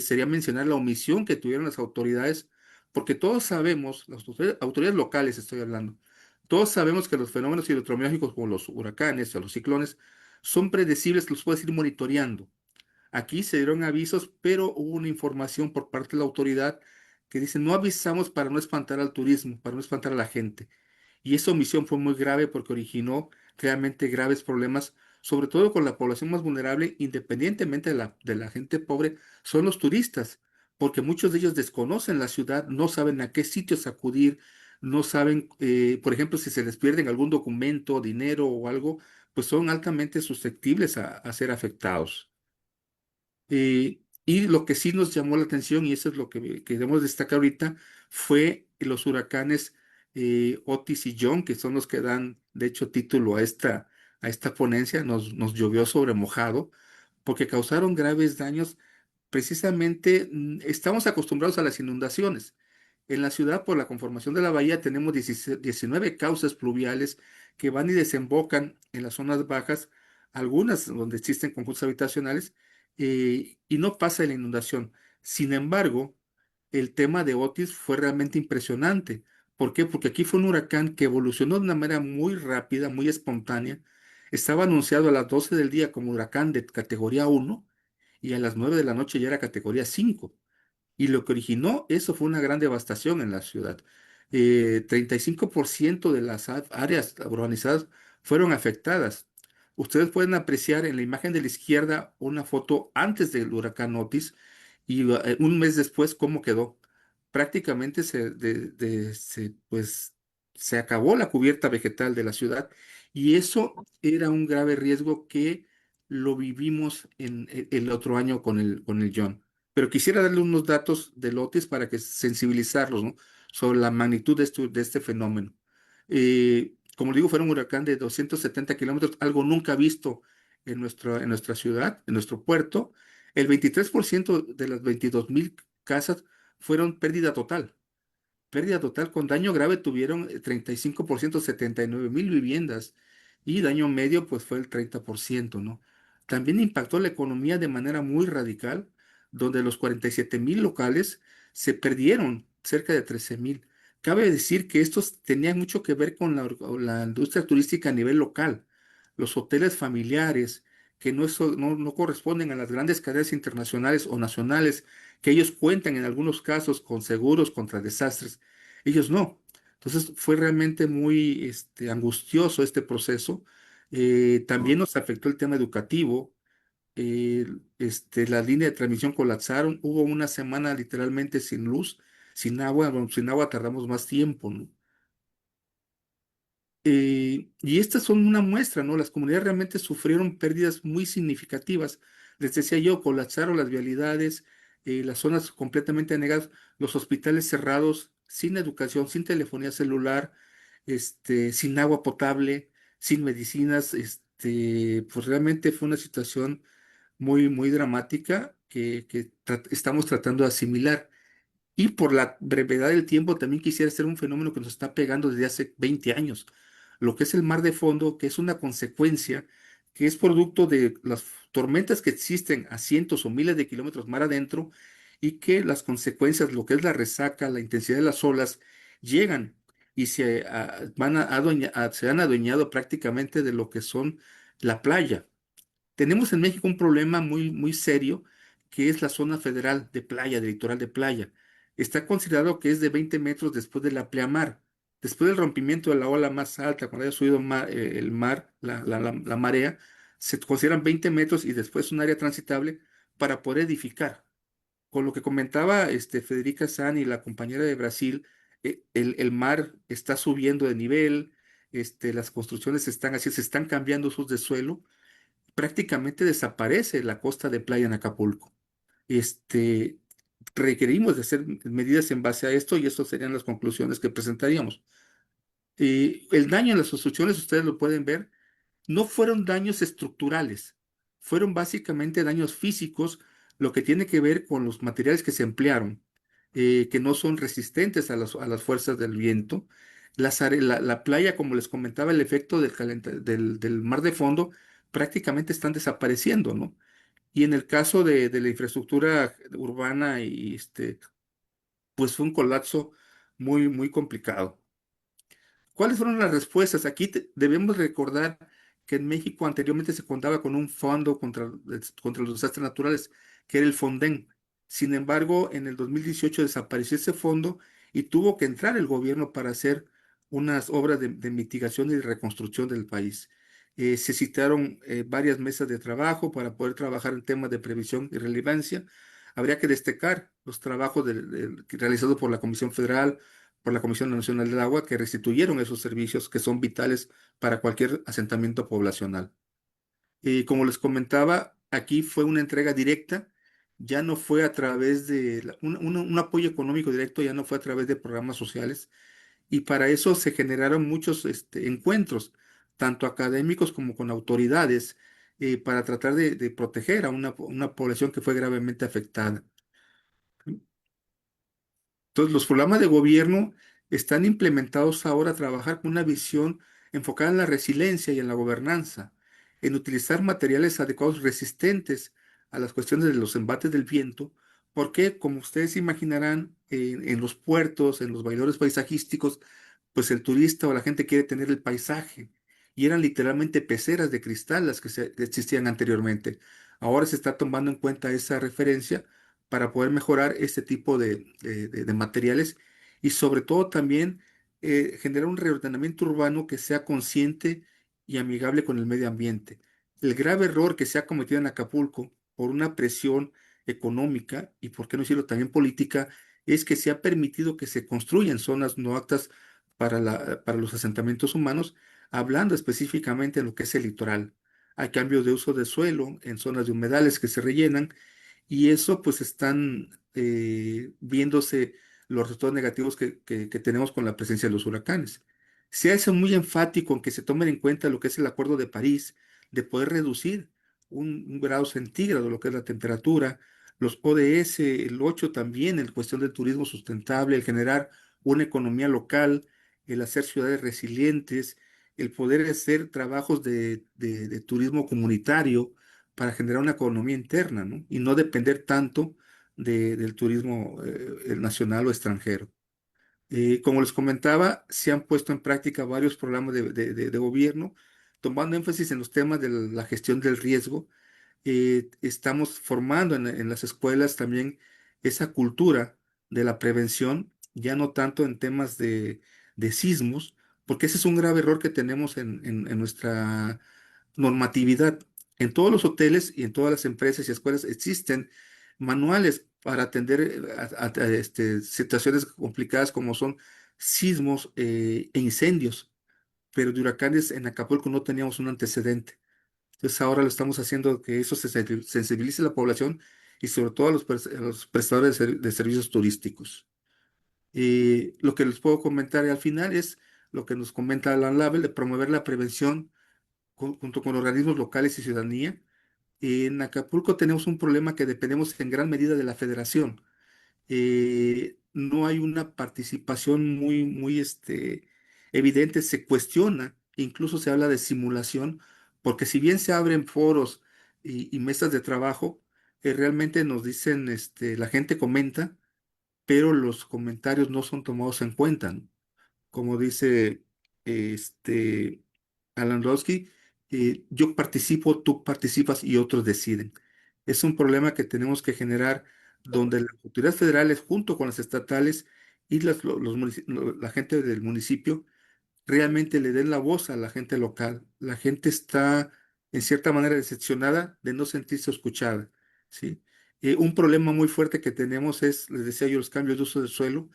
sería mencionar la omisión que tuvieron las autoridades, porque todos sabemos, las autoridades locales estoy hablando, todos sabemos que los fenómenos hidrometeorológicos como los huracanes o los ciclones son predecibles, que los puedes ir monitoreando. Aquí se dieron avisos, pero hubo una información por parte de la autoridad que dice: no avisamos para no espantar al turismo, para no espantar a la gente. Y esa omisión fue muy grave porque originó realmente graves problemas, sobre todo con la población más vulnerable, independientemente de la gente pobre, son los turistas, porque muchos de ellos desconocen la ciudad, no saben a qué sitios acudir, no saben, por ejemplo, si se les pierden algún documento, dinero o algo, pues son altamente susceptibles a ser afectados. Y lo que sí nos llamó la atención, y eso es lo que queremos destacar ahorita, fue los huracanes Otis y John, que son los que dan, de hecho, título a esta ponencia. Nos llovió sobre mojado, porque causaron graves daños. Precisamente, estamos acostumbrados a las inundaciones. En la ciudad, por la conformación de la bahía, tenemos 19 causas pluviales que van y desembocan en las zonas bajas, algunas donde existen conjuntos habitacionales, y no pasa la inundación. Sin embargo, el tema de Otis fue realmente impresionante. ¿Por qué? Porque aquí fue un huracán que evolucionó de una manera muy rápida, muy espontánea. Estaba anunciado a las 12 del día como huracán de categoría 1, y a las 9 de la noche ya era categoría 5. Y lo que originó eso fue una gran devastación en la ciudad. 35% de las áreas urbanizadas fueron afectadas. Ustedes pueden apreciar en la imagen de la izquierda una foto antes del huracán Otis y un mes después cómo quedó. Prácticamente pues, se acabó la cubierta vegetal de la ciudad y eso era un grave riesgo que lo vivimos en el otro año con el John. Pero quisiera darle unos datos del Otis para que sensibilizarlos, ¿no? Sobre la magnitud de este fenómeno. Como digo, fue un huracán de 270 kilómetros, algo nunca visto en nuestra ciudad, en nuestro puerto. El 23% de las 22,000 casas fueron pérdida total. Pérdida total con daño grave tuvieron 35%, 79,000 viviendas y daño medio pues fue el 30%, ¿no? También impactó la economía de manera muy radical, donde los 47,000 locales se perdieron cerca de 13,000. Cabe decir que estos tenían mucho que ver con la industria turística a nivel local, los hoteles familiares que no corresponden a las grandes cadenas internacionales o nacionales, que ellos cuentan en algunos casos con seguros contra desastres. Ellos no. Entonces fue realmente muy angustioso este proceso. También nos afectó el tema educativo. La línea de transmisión colapsaron. Hubo una semana literalmente sin luz, sin agua. Bueno, sin agua tardamos más tiempo, ¿no? Y estas son una muestra, ¿no? Las comunidades realmente sufrieron pérdidas muy significativas. Les decía yo, colapsaron las vialidades, las zonas completamente anegadas, los hospitales cerrados, sin educación, sin telefonía celular, sin agua potable, sin medicinas. Pues realmente fue una situación muy, muy dramática que estamos tratando de asimilar. Y por la brevedad del tiempo, también quisiera hacer un fenómeno que nos está pegando desde hace 20 años, lo que es el mar de fondo, que es una consecuencia, que es producto de las tormentas que existen a cientos o miles de kilómetros mar adentro, y que las consecuencias, lo que es la resaca, la intensidad de las olas, llegan y se han adueñado prácticamente de lo que son la playa. Tenemos en México un problema muy, muy serio, que es la zona federal de playa, de litoral de playa. Está considerado que es de 20 metros después de la pleamar. Después del rompimiento de la ola más alta, cuando haya subido el mar, la marea, se consideran 20 metros y después un área transitable para poder edificar. Con lo que comentaba Federica San y la compañera de Brasil, el mar está subiendo de nivel, las construcciones están así, se están cambiando sus de suelo, prácticamente desaparece la costa de playa en Acapulco. Este, Requerimos de hacer medidas en base a esto y estas serían las conclusiones que presentaríamos. El daño en las construcciones, ustedes lo pueden ver, no fueron daños estructurales, fueron básicamente daños físicos, lo que tiene que ver con los materiales que se emplearon, que no son resistentes a las fuerzas del viento. La playa, como les comentaba, el efecto del mar de fondo prácticamente están desapareciendo, ¿no? Y en el caso de la infraestructura urbana, pues fue un colapso muy, muy complicado. ¿Cuáles fueron las respuestas? Aquí debemos recordar que en México anteriormente se contaba con un fondo contra los desastres naturales, que era el Fonden. Sin embargo, en el 2018 desapareció ese fondo y tuvo que entrar el gobierno para hacer unas obras de mitigación y de reconstrucción del país. Se citaron varias mesas de trabajo para poder trabajar en temas de previsión y relevancia. Habría que destacar los trabajos realizados por la Comisión Federal, por la Comisión Nacional del Agua, que restituyeron esos servicios que son vitales para cualquier asentamiento poblacional. Y como les comentaba, aquí fue una entrega directa, ya no fue a través de un apoyo económico directo, ya no fue a través de programas sociales, y para eso se generaron muchos encuentros, tanto académicos como con autoridades, para tratar de proteger a una población que fue gravemente afectada. Entonces, los programas de gobierno están implementados ahora a trabajar con una visión enfocada en la resiliencia y en la gobernanza, en utilizar materiales adecuados resistentes a las cuestiones de los embates del viento, porque, como ustedes imaginarán, en los puertos, en los bailadores paisajísticos, pues el turista o la gente quiere tener el paisaje, y eran literalmente peceras de cristal las que existían anteriormente. Ahora se está tomando en cuenta esa referencia para poder mejorar este tipo de materiales y sobre todo también generar un reordenamiento urbano que sea consciente y amigable con el medio ambiente. El grave error que se ha cometido en Acapulco por una presión económica y, por qué no decirlo, también política, es que se ha permitido que se construyan zonas no aptas para los asentamientos humanos, hablando específicamente de lo que es el litoral. Hay cambios de uso de suelo en zonas de humedales que se rellenan y eso pues están viéndose los resultados negativos que tenemos con la presencia de los huracanes. Se hace muy enfático en que se tomen en cuenta lo que es el Acuerdo de París, de poder reducir un grado centígrado, lo que es la temperatura, los ODS, el 8 también, en cuestión del turismo sustentable, el generar una economía local, el hacer ciudades resilientes, el poder hacer trabajos de turismo comunitario para generar una economía interna, ¿no? Y no depender tanto del turismo el nacional o extranjero. Como les comentaba, se han puesto en práctica varios programas de gobierno, tomando énfasis en los temas de la gestión del riesgo. Estamos formando en las escuelas también esa cultura de la prevención, ya no tanto en temas de sismos, porque ese es un grave error que tenemos en nuestra normatividad. En todos los hoteles y en todas las empresas y escuelas existen manuales para atender situaciones complicadas como son sismos e incendios, pero de huracanes en Acapulco no teníamos un antecedente. Entonces ahora lo estamos haciendo que eso se sensibilice a la población y sobre todo a los prestadores de servicios turísticos. Lo que les puedo comentar al final es lo que nos comenta Alan Label de promover la prevención junto con organismos locales y ciudadanía. En Acapulco tenemos un problema que dependemos en gran medida de la federación. No hay una participación muy evidente, se cuestiona, incluso se habla de simulación, porque si bien se abren foros y mesas de trabajo, realmente nos dicen, la gente comenta, pero los comentarios no son tomados en cuenta, ¿no? Como dice este Alan Rosky, yo participo, tú participas y otros deciden. Es un problema que tenemos que generar donde las autoridades federales, junto con las estatales y la gente del municipio, realmente le den la voz a la gente local. La gente está, en cierta manera, decepcionada de no sentirse escuchada, ¿sí? Un problema muy fuerte que tenemos es, les decía yo, los cambios de uso del suelo.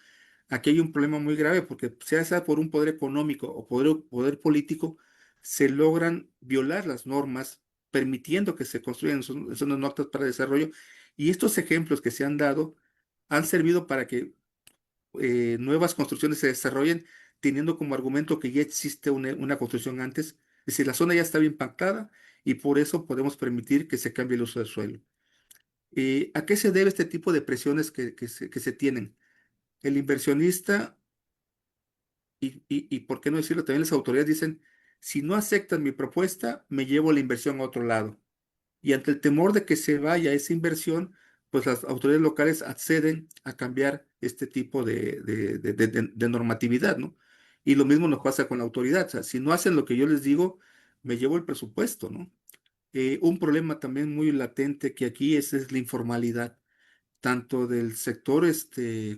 Aquí hay un problema muy grave porque sea por un poder económico o poder político, se logran violar las normas permitiendo que se construyan zonas no aptas para desarrollo. Y estos ejemplos que se han dado han servido para que nuevas construcciones se desarrollen teniendo como argumento que ya existe una construcción antes. Es decir, la zona ya está bien pactada y por eso podemos permitir que se cambie el uso del suelo. ¿A qué se debe este tipo de presiones que se tienen? El inversionista y por qué no decirlo, también las autoridades dicen, si no aceptan mi propuesta, me llevo la inversión a otro lado. Y ante el temor de que se vaya esa inversión, pues las autoridades locales acceden a cambiar este tipo de normatividad, ¿no? Y lo mismo nos pasa con la autoridad. O sea, si no hacen lo que yo les digo, me llevo el presupuesto, ¿no? Un problema también muy latente que aquí es la informalidad tanto del sector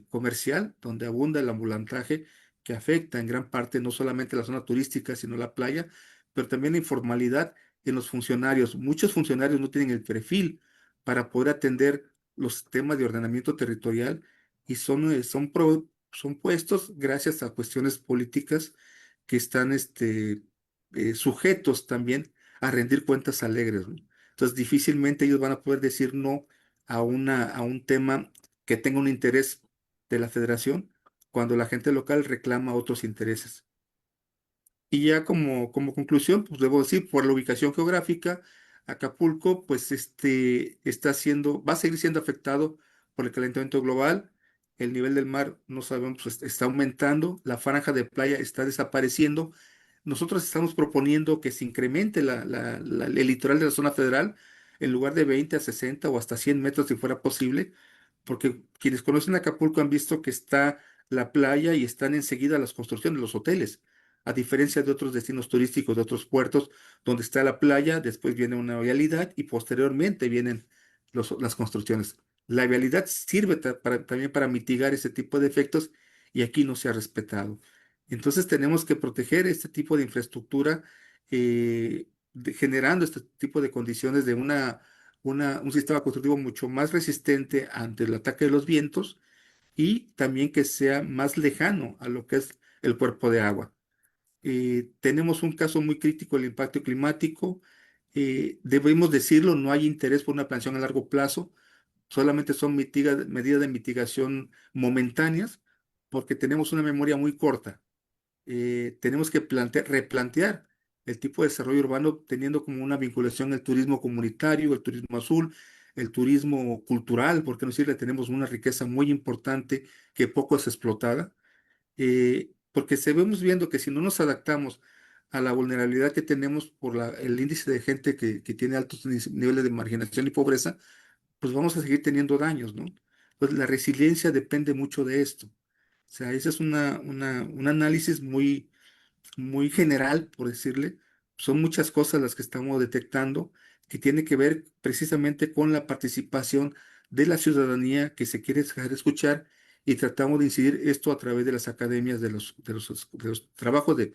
comercial, donde abunda el ambulantaje, que afecta en gran parte no solamente la zona turística, sino la playa, pero también la informalidad en los funcionarios. Muchos funcionarios no tienen el perfil para poder atender los temas de ordenamiento territorial y son puestos gracias a cuestiones políticas que están sujetos también a rendir cuentas alegres, ¿no? Entonces, difícilmente ellos van a poder decir no a un tema que tenga un interés de la federación cuando la gente local reclama otros intereses. Y ya como conclusión, pues debo decir, por la ubicación geográfica, Acapulco, pues va a seguir siendo afectado por el calentamiento global. El nivel del mar, no sabemos, pues, está aumentando, la franja de playa está desapareciendo. Nosotros estamos proponiendo que se incremente el litoral de la zona federal en lugar de 20 a 60 o hasta 100 metros si fuera posible, porque quienes conocen Acapulco han visto que está la playa y están enseguida las construcciones, los hoteles. A diferencia de otros destinos turísticos, de otros puertos, donde está la playa, después viene una vialidad y posteriormente vienen las construcciones. La vialidad sirve también para mitigar ese tipo de efectos y aquí no se ha respetado. Entonces tenemos que proteger este tipo de infraestructura, generando este tipo de condiciones de un sistema constructivo mucho más resistente ante el ataque de los vientos y también que sea más lejano a lo que es el cuerpo de agua. Tenemos un caso muy crítico del impacto climático. Debemos decirlo, no hay interés por una planeación a largo plazo, solamente son medidas de mitigación momentáneas, porque tenemos una memoria muy corta. Tenemos que replantear el tipo de desarrollo urbano teniendo como una vinculación el turismo comunitario, el turismo azul, el turismo cultural, porque no decirle, tenemos una riqueza muy importante que poco es explotada, porque vemos viendo que si no nos adaptamos a la vulnerabilidad que tenemos por el índice de gente que tiene altos niveles de marginación y pobreza, pues vamos a seguir teniendo daños, ¿no? Pues la resiliencia depende mucho de esto. O sea, ese es un análisis muy general, por decirle. Son muchas cosas las que estamos detectando que tiene que ver precisamente con la participación de la ciudadanía que se quiere dejar escuchar y tratamos de incidir esto a través de las academias, de los trabajos de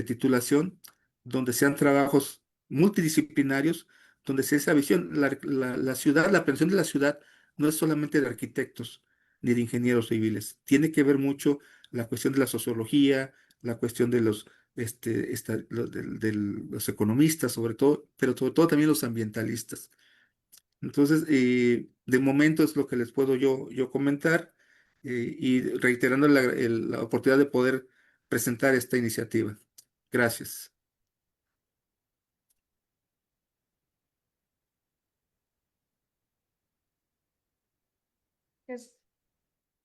titulación, donde sean trabajos multidisciplinarios, donde sea esa visión. La ciudad, la aprehensión de la ciudad no es solamente de arquitectos ni de ingenieros civiles, tiene que ver mucho la cuestión de la sociología, la cuestión de los economistas sobre todo, pero sobre todo también los ambientalistas. Entonces, de momento es lo que les puedo yo comentar, y reiterando la oportunidad de poder presentar esta iniciativa. Gracias. Pues,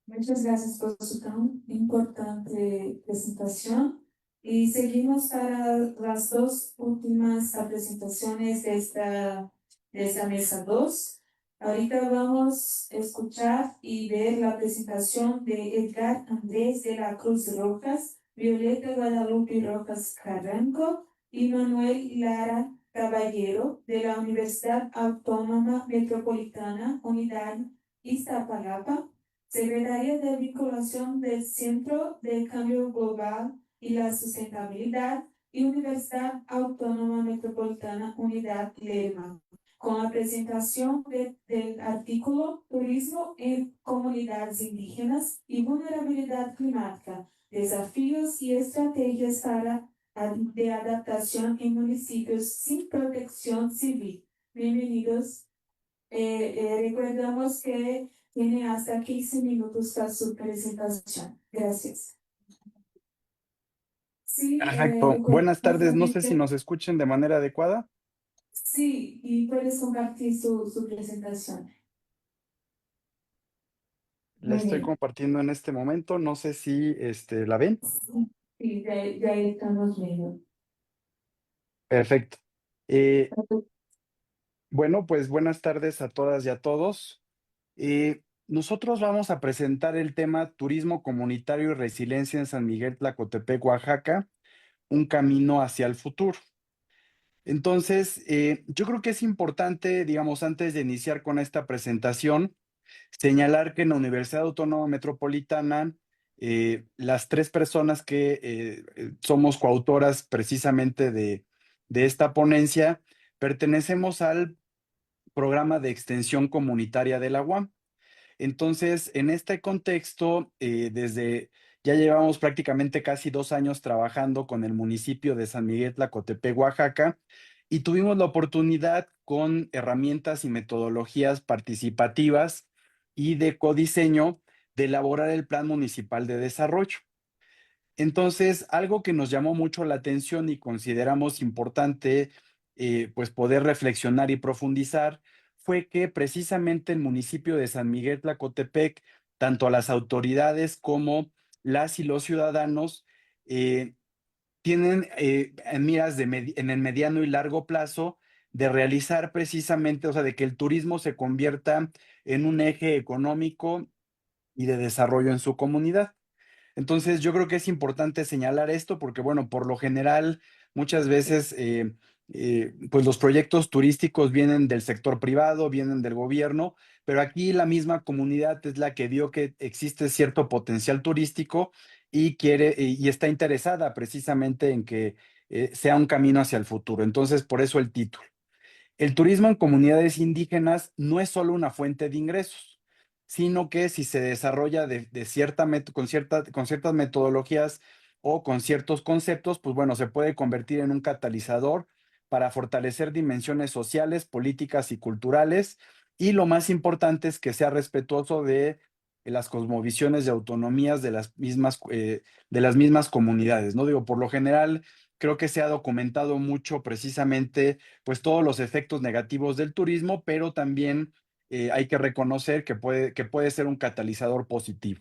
muchas gracias por su tan importante presentación. Y seguimos para las dos últimas presentaciones de esta mesa 2. Ahorita vamos a escuchar y ver la presentación de Edgar Andrés de la Cruz Rojas, Violeta Guadalupe Rojas Carranco y Manuel Lara Caballero de la Universidad Autónoma Metropolitana Unidad Iztapalapa, Secretaría de Vinculación del Centro de Cambio Global y la Sustentabilidad y Universidad Autónoma Metropolitana Unidad Lema, con la presentación del artículo Turismo en Comunidades Indígenas y Vulnerabilidad Climática, Desafíos y Estrategias de Adaptación en Municipios sin Protección Civil. Bienvenidos. Recordamos que tiene hasta 15 minutos para su presentación. Gracias. Sí, Perfecto. Buenas tardes. No sé si justamente, nos escuchen de manera adecuada. sí, y puedes compartir su presentación. La Muy estoy bien. compartiendo en este momento. No sé si la ven. Sí, ya estamos viendo. Perfecto. Eh, bueno, pues buenas tardes a todas y a todos. Nosotros vamos a presentar el tema Turismo Comunitario y Resiliencia en San Miguel Tlacotepec, Oaxaca, un camino hacia el futuro. Entonces, yo creo que es importante, digamos, antes de iniciar con esta presentación, señalar que en la Universidad Autónoma Metropolitana, las tres personas que somos coautoras precisamente de esta ponencia, pertenecemos al programa de extensión comunitaria de la UAM. Entonces, en este contexto, ya llevamos prácticamente casi 2 años trabajando con el municipio de San Miguel Tlacotepec, Oaxaca, y tuvimos la oportunidad con herramientas y metodologías participativas y de codiseño de elaborar el Plan Municipal de Desarrollo. Entonces, algo que nos llamó mucho la atención y consideramos importante, pues poder reflexionar y profundizar, fue que precisamente el municipio de San Miguel Tlacotepec, tanto las autoridades como las y los ciudadanos, tienen en miras en el mediano y largo plazo de realizar precisamente, o sea, de que el turismo se convierta en un eje económico y de desarrollo en su comunidad. Entonces, yo creo que es importante señalar esto porque, bueno, por lo general, muchas veces, pues los proyectos turísticos vienen del sector privado, vienen del gobierno, pero aquí la misma comunidad es la que vio que existe cierto potencial turístico y quiere y está interesada precisamente en que sea un camino hacia el futuro. Entonces, por eso el título. El turismo en comunidades indígenas no es solo una fuente de ingresos, sino que si se desarrolla con ciertas metodologías o con ciertos conceptos, pues bueno, se puede convertir en un catalizador para fortalecer dimensiones sociales, políticas y culturales. Y lo más importante es que sea respetuoso de las cosmovisiones y autonomías de las mismas comunidades, ¿no? Digo, por lo general, creo que se ha documentado mucho precisamente pues todos los efectos negativos del turismo, pero también hay que reconocer que puede ser un catalizador positivo.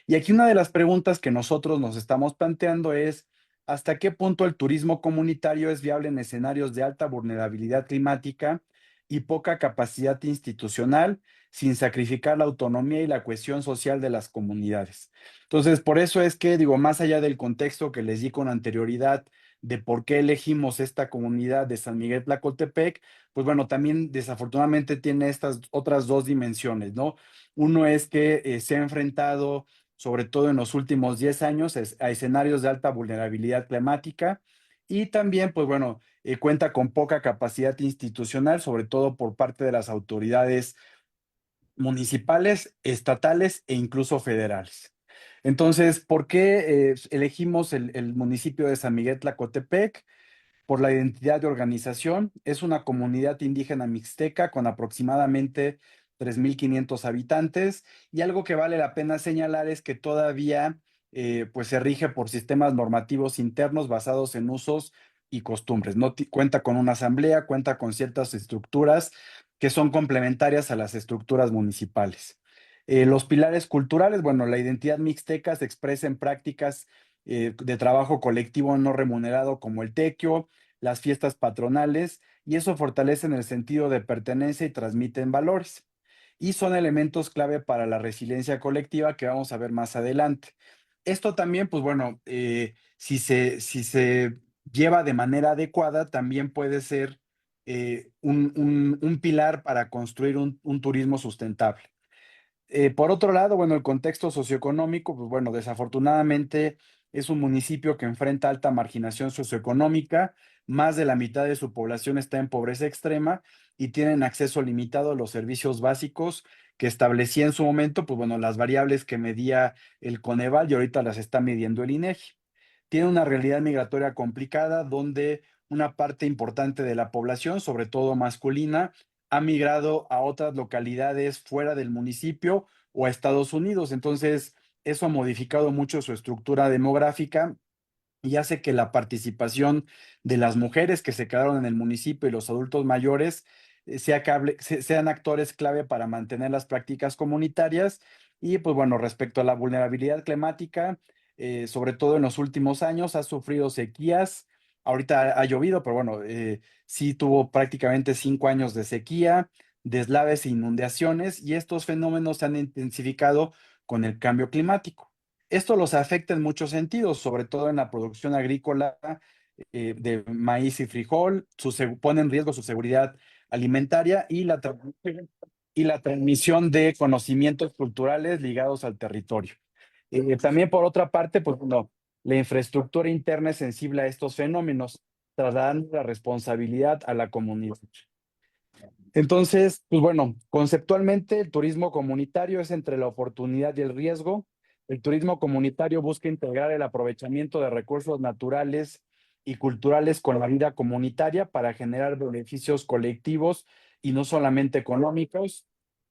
Y aquí una de las preguntas que nosotros nos estamos planteando es, ¿hasta qué punto el turismo comunitario es viable en escenarios de alta vulnerabilidad climática y poca capacidad institucional, sin sacrificar la autonomía y la cohesión social de las comunidades? Entonces, por eso es que, digo, más allá del contexto que les di con anterioridad, de por qué elegimos esta comunidad de San Miguel Tlacotepec, pues bueno, también desafortunadamente tiene estas otras dos dimensiones, ¿no? Uno es que se ha enfrentado, sobre todo en los últimos 10 años, a escenarios de alta vulnerabilidad climática y también, pues bueno, cuenta con poca capacidad institucional, sobre todo por parte de las autoridades municipales, estatales e incluso federales. Entonces, ¿por qué elegimos el municipio de San Miguel Tlacotepec? Por la identidad de organización. Es una comunidad indígena mixteca con aproximadamente 3.500 habitantes y algo que vale la pena señalar es que todavía pues se rige por sistemas normativos internos basados en usos y costumbres. No cuenta con una asamblea, cuenta con ciertas estructuras que son complementarias a las estructuras municipales. Los pilares culturales, bueno, la identidad mixteca se expresa en prácticas de trabajo colectivo no remunerado como el tequio, las fiestas patronales, y eso fortalece en el sentido de pertenencia y transmiten valores. Y son elementos clave para la resiliencia colectiva que vamos a ver más adelante. Esto también, pues bueno, si se lleva de manera adecuada, también puede ser un pilar para construir un turismo sustentable. Por otro lado, bueno, el contexto socioeconómico, pues bueno, desafortunadamente es un municipio que enfrenta alta marginación socioeconómica, más de la mitad de su población está en pobreza extrema y tienen acceso limitado a los servicios básicos que establecía en su momento, pues bueno, las variables que medía el Coneval y ahorita las está midiendo el INEGI. Tiene una realidad migratoria complicada donde una parte importante de la población, sobre todo masculina, ha migrado a otras localidades fuera del municipio o a Estados Unidos. Entonces, eso ha modificado mucho su estructura demográfica y hace que la participación de las mujeres que se quedaron en el municipio y los adultos mayores sean actores clave para mantener las prácticas comunitarias. Y pues bueno, respecto a la vulnerabilidad climática, sobre todo en los últimos años, ha sufrido sequías. Ahorita ha llovido, pero bueno, sí tuvo prácticamente 5 años de sequía, deslaves e inundaciones, y estos fenómenos se han intensificado con el cambio climático. Esto los afecta en muchos sentidos, sobre todo en la producción agrícola de maíz y frijol, pone en riesgo su seguridad alimentaria y la transmisión de conocimientos culturales ligados al territorio. También por otra parte, pues no, la infraestructura interna es sensible a estos fenómenos, trasladando la responsabilidad a la comunidad. Entonces, pues bueno, conceptualmente el turismo comunitario es entre la oportunidad y el riesgo. El turismo comunitario busca integrar el aprovechamiento de recursos naturales y culturales con la vida comunitaria para generar beneficios colectivos y no solamente económicos.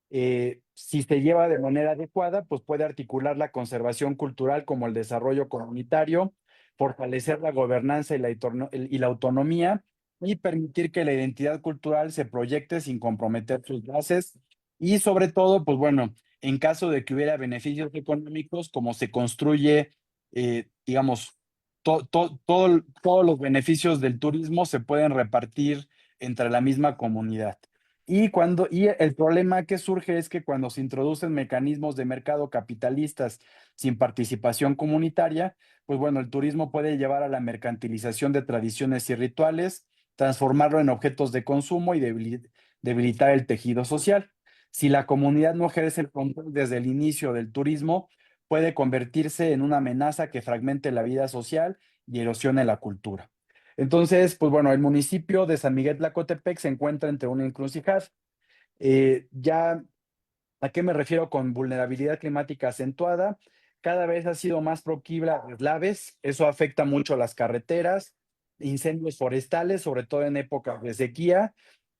Si se lleva de manera adecuada, pues puede articular la conservación cultural como el desarrollo comunitario, fortalecer la gobernanza y la autonomía y permitir que la identidad cultural se proyecte sin comprometer sus bases y sobre todo, pues bueno, en caso de que hubiera beneficios económicos, como se construye, digamos, todos los beneficios del turismo se pueden repartir entre la misma comunidad. Y el problema que surge es que cuando se introducen mecanismos de mercado capitalistas sin participación comunitaria, pues bueno, el turismo puede llevar a la mercantilización de tradiciones y rituales, transformarlo en objetos de consumo y debilitar el tejido social. Si la comunidad no ejerce el control desde el inicio del turismo, puede convertirse en una amenaza que fragmente la vida social y erosione la cultura. Entonces, pues bueno, el municipio de San Miguel Tlacotepec se encuentra entre una encrucijada. Ya, ¿a qué me refiero con vulnerabilidad climática acentuada? Cada vez ha sido más proclive a deslaves, eso afecta mucho a las carreteras, incendios forestales, sobre todo en épocas de sequía,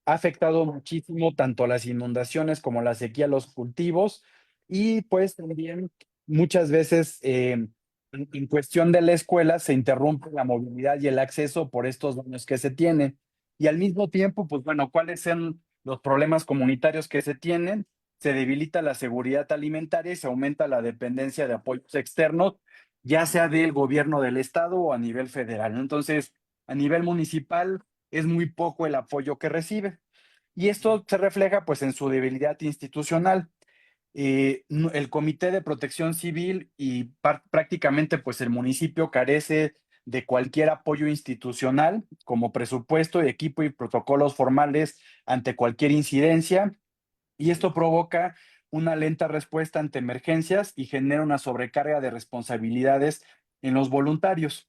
ha afectado muchísimo tanto las inundaciones como la sequía a los cultivos y pues también muchas veces en cuestión de la escuela se interrumpe la movilidad y el acceso por estos daños que se tienen. Y al mismo tiempo, pues bueno, ¿cuáles son los problemas comunitarios que se tienen? Se debilita la seguridad alimentaria y se aumenta la dependencia de apoyos externos, ya sea del gobierno del estado o a nivel federal, ¿no? Entonces, a nivel municipal es muy poco el apoyo que recibe. Y esto se refleja pues en su debilidad institucional. El Comité de Protección Civil y prácticamente pues el municipio carece de cualquier apoyo institucional como presupuesto, equipo y protocolos formales ante cualquier incidencia. Y esto provoca una lenta respuesta ante emergencias y genera una sobrecarga de responsabilidades en los voluntarios.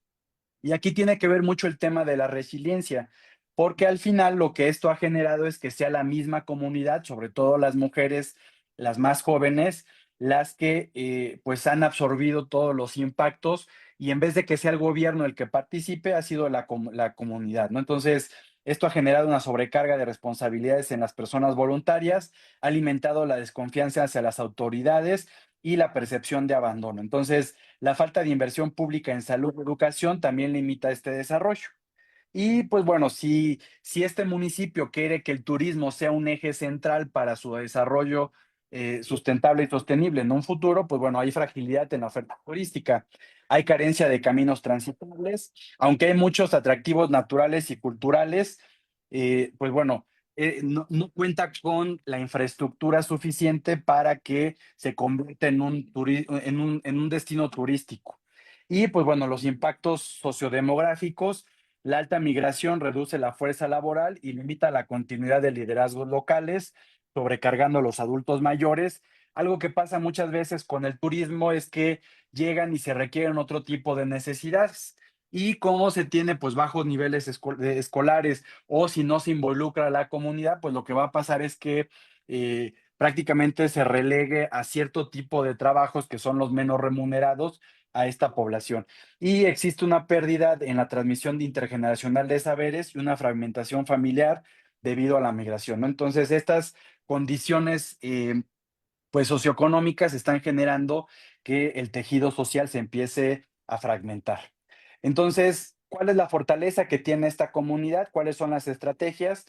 Y aquí tiene que ver mucho el tema de la resiliencia, porque al final lo que esto ha generado es que sea la misma comunidad, sobre todo las mujeres, las más jóvenes, las que pues han absorbido todos los impactos y en vez de que sea el gobierno el que participe, ha sido la comunidad, ¿no? Entonces, esto ha generado una sobrecarga de responsabilidades en las personas voluntarias, ha alimentado la desconfianza hacia las autoridades y la percepción de abandono. Entonces, la falta de inversión pública en salud y educación también limita este desarrollo. Y pues bueno, si este municipio quiere que el turismo sea un eje central para su desarrollo sustentable y sostenible en un futuro, pues bueno, hay fragilidad en la oferta turística, hay carencia de caminos transitables, aunque hay muchos atractivos naturales y culturales, pues bueno, no cuenta con la infraestructura suficiente para que se convierta en un destino turístico. Y pues bueno, los impactos sociodemográficos, la alta migración reduce la fuerza laboral y limita la continuidad de liderazgos locales, sobrecargando a los adultos mayores. Algo que pasa muchas veces con el turismo es que llegan y se requieren otro tipo de necesidades. Y como se tiene pues bajos niveles escolares o si no se involucra a la comunidad, pues lo que va a pasar es que prácticamente se relegue a cierto tipo de trabajos que son los menos remunerados a esta población. Y existe una pérdida en la transmisión de intergeneracional de saberes y una fragmentación familiar debido a la migración, ¿no? Entonces, estas condiciones pues socioeconómicas están generando que el tejido social se empiece a fragmentar. Entonces, ¿cuál es la fortaleza que tiene esta comunidad? ¿Cuáles son las estrategias?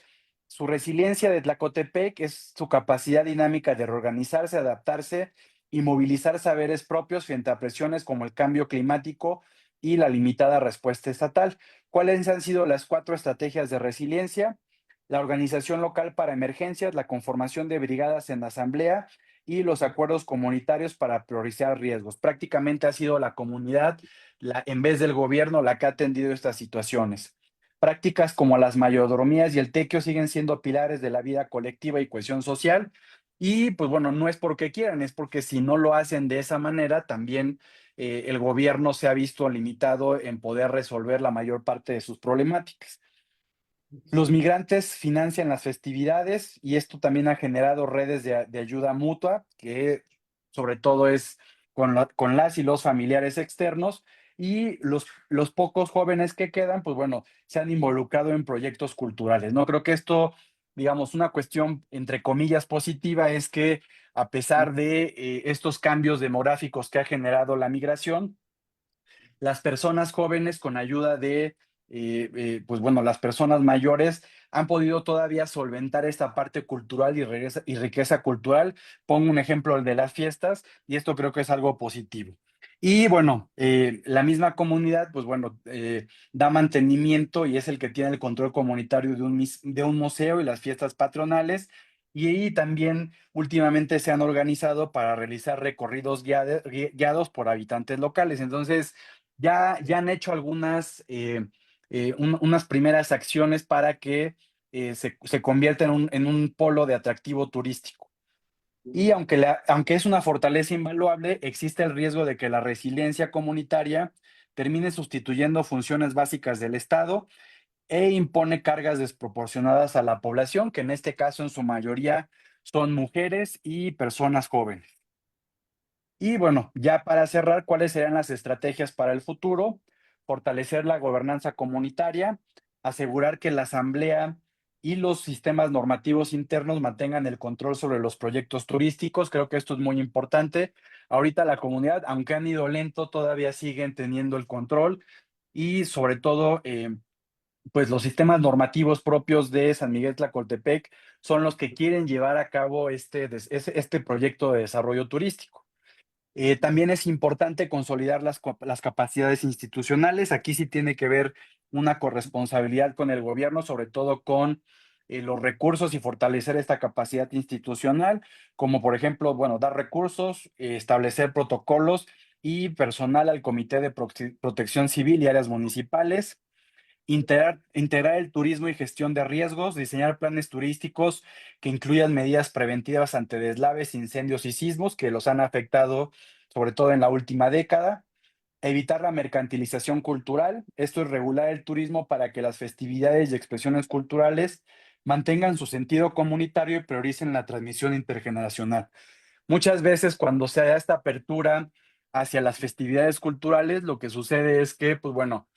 Su resiliencia de Tlacotepec es su capacidad dinámica de reorganizarse, adaptarse y movilizar saberes propios frente a presiones como el cambio climático y la limitada respuesta estatal. ¿Cuáles han sido las 4 estrategias de resiliencia? La organización local para emergencias, la conformación de brigadas en asamblea y los acuerdos comunitarios para priorizar riesgos. Prácticamente ha sido la comunidad, en vez del gobierno, la que ha atendido estas situaciones. Prácticas como las mayordomías y el tequio siguen siendo pilares de la vida colectiva y cohesión social. Y pues bueno, no es porque quieran, es porque si no lo hacen de esa manera, también el gobierno se ha visto limitado en poder resolver la mayor parte de sus problemáticas. Los migrantes financian las festividades y esto también ha generado redes de ayuda mutua, que sobre todo es con las y los familiares externos y los pocos jóvenes que quedan, pues bueno, se han involucrado en proyectos culturales, ¿no? Creo que esto, digamos, una cuestión entre comillas positiva es que a pesar de estos cambios demográficos que ha generado la migración, las personas jóvenes con ayuda de, pues bueno, las personas mayores han podido todavía solventar esta parte cultural y riqueza cultural. Pongo un ejemplo, el de las fiestas, y esto creo que es algo positivo. Y bueno, la misma comunidad, pues bueno, da mantenimiento y es el que tiene el control comunitario de un museo y las fiestas patronales. Y ahí también últimamente se han organizado para realizar recorridos guiados por habitantes locales. Entonces, ya han hecho unas primeras acciones para que se convierta en un polo de atractivo turístico. Y aunque es una fortaleza invaluable, existe el riesgo de que la resiliencia comunitaria termine sustituyendo funciones básicas del Estado e impone cargas desproporcionadas a la población, que en este caso en su mayoría son mujeres y personas jóvenes. Y bueno, ya para cerrar, ¿cuáles serían las estrategias para el futuro? Fortalecer la gobernanza comunitaria, asegurar que la asamblea y los sistemas normativos internos mantengan el control sobre los proyectos turísticos. Creo que esto es muy importante. Ahorita la comunidad, aunque han ido lento, todavía siguen teniendo el control y sobre todo, pues los sistemas normativos propios de San Miguel Tlacoltepec son los que quieren llevar a cabo este proyecto de desarrollo turístico. También es importante consolidar las capacidades institucionales. Aquí sí tiene que ver una corresponsabilidad con el gobierno, sobre todo con los recursos y fortalecer esta capacidad institucional, como por ejemplo, bueno, dar recursos, establecer protocolos y personal al Comité de Protección Civil y áreas municipales. Integrar el turismo y gestión de riesgos, diseñar planes turísticos que incluyan medidas preventivas ante deslaves, incendios y sismos que los han afectado, sobre todo en la última década. Evitar la mercantilización cultural, esto es regular el turismo para que las festividades y expresiones culturales mantengan su sentido comunitario y prioricen la transmisión intergeneracional. Muchas veces cuando se da esta apertura hacia las festividades culturales, lo que sucede es que, pues bueno,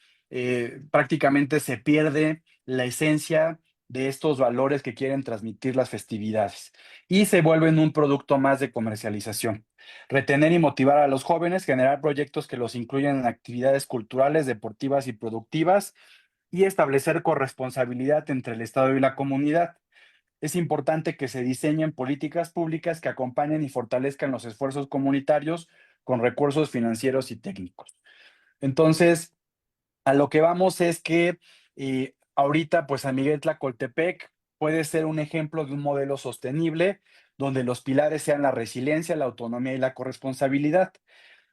prácticamente se pierde la esencia de estos valores que quieren transmitir las festividades y se vuelven un producto más de comercialización. Retener y motivar a los jóvenes, generar proyectos que los incluyan en actividades culturales, deportivas y productivas y establecer corresponsabilidad entre el Estado y la comunidad. Es importante que se diseñen políticas públicas que acompañen y fortalezcan los esfuerzos comunitarios con recursos financieros y técnicos. Entonces, a lo que vamos es que ahorita, pues San Miguel Tlacoltepec puede ser un ejemplo de un modelo sostenible donde los pilares sean la resiliencia, la autonomía y la corresponsabilidad.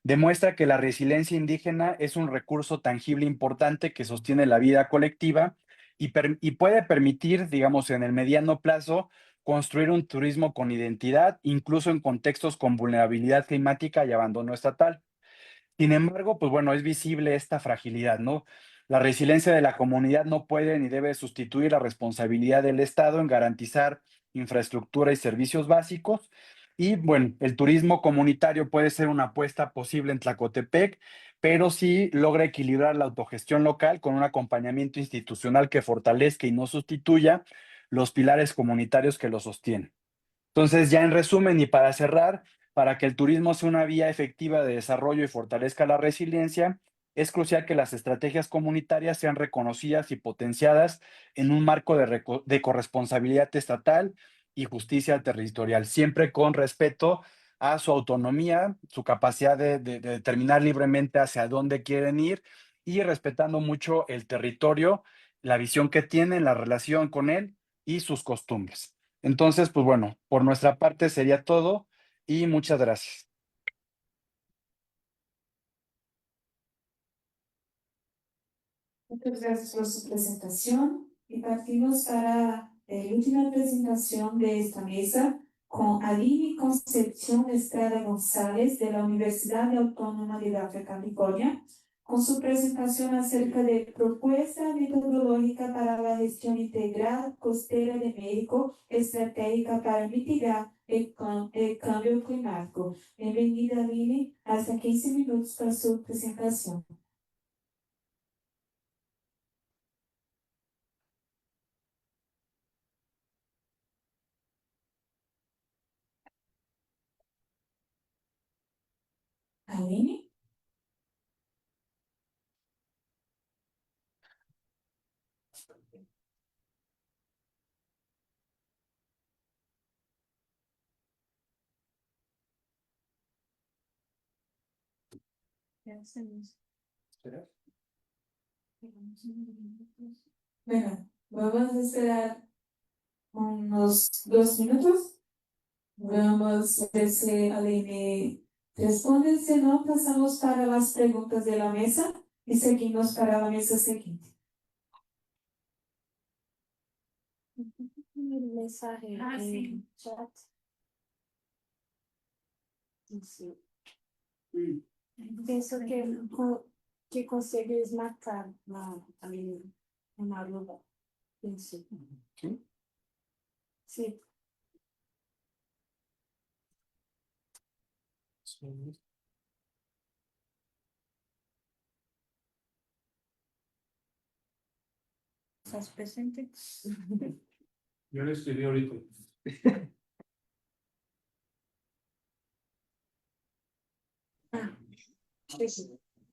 Demuestra que la resiliencia indígena es un recurso tangible importante que sostiene la vida colectiva y puede permitir, digamos, en el mediano plazo, construir un turismo con identidad, incluso en contextos con vulnerabilidad climática y abandono estatal. Sin embargo, pues bueno, es visible esta fragilidad, ¿no? La resiliencia de la comunidad no puede ni debe sustituir la responsabilidad del Estado en garantizar infraestructura y servicios básicos. Y bueno, el turismo comunitario puede ser una apuesta posible en Tlacotepec, pero sí logra equilibrar la autogestión local con un acompañamiento institucional que fortalezca y no sustituya los pilares comunitarios que lo sostienen. Entonces, ya en resumen y para cerrar, para que el turismo sea una vía efectiva de desarrollo y fortalezca la resiliencia, es crucial que las estrategias comunitarias sean reconocidas y potenciadas en un marco de corresponsabilidad estatal y justicia territorial, siempre con respeto a su autonomía, su capacidad de determinar libremente hacia dónde quieren ir y respetando mucho el territorio, la visión que tienen, la relación con él y sus costumbres. Entonces, pues bueno, por nuestra parte sería todo y muchas gracias. Muchas gracias por su presentación y partimos para la última presentación de esta mesa con Aline Concepción Estrada González de la Universidad Autónoma de Baja California, con su presentación acerca de propuesta metodológica para la gestión integral costera de México, estratégica para mitigar el cambio climático. Bienvenida, Aline, hasta 15 minutos para su presentación. Aline. Bueno, vamos a esperar unos 2 minutos. Vamos a ver si Aline responde, si no, pasamos para las preguntas de la mesa y seguimos para la mesa siguiente. Un mensaje en chat. Sí. Pienso que consigues matar una aruga. Pienso. Sí. ¿Estás presente? Yo le escribí ahorita.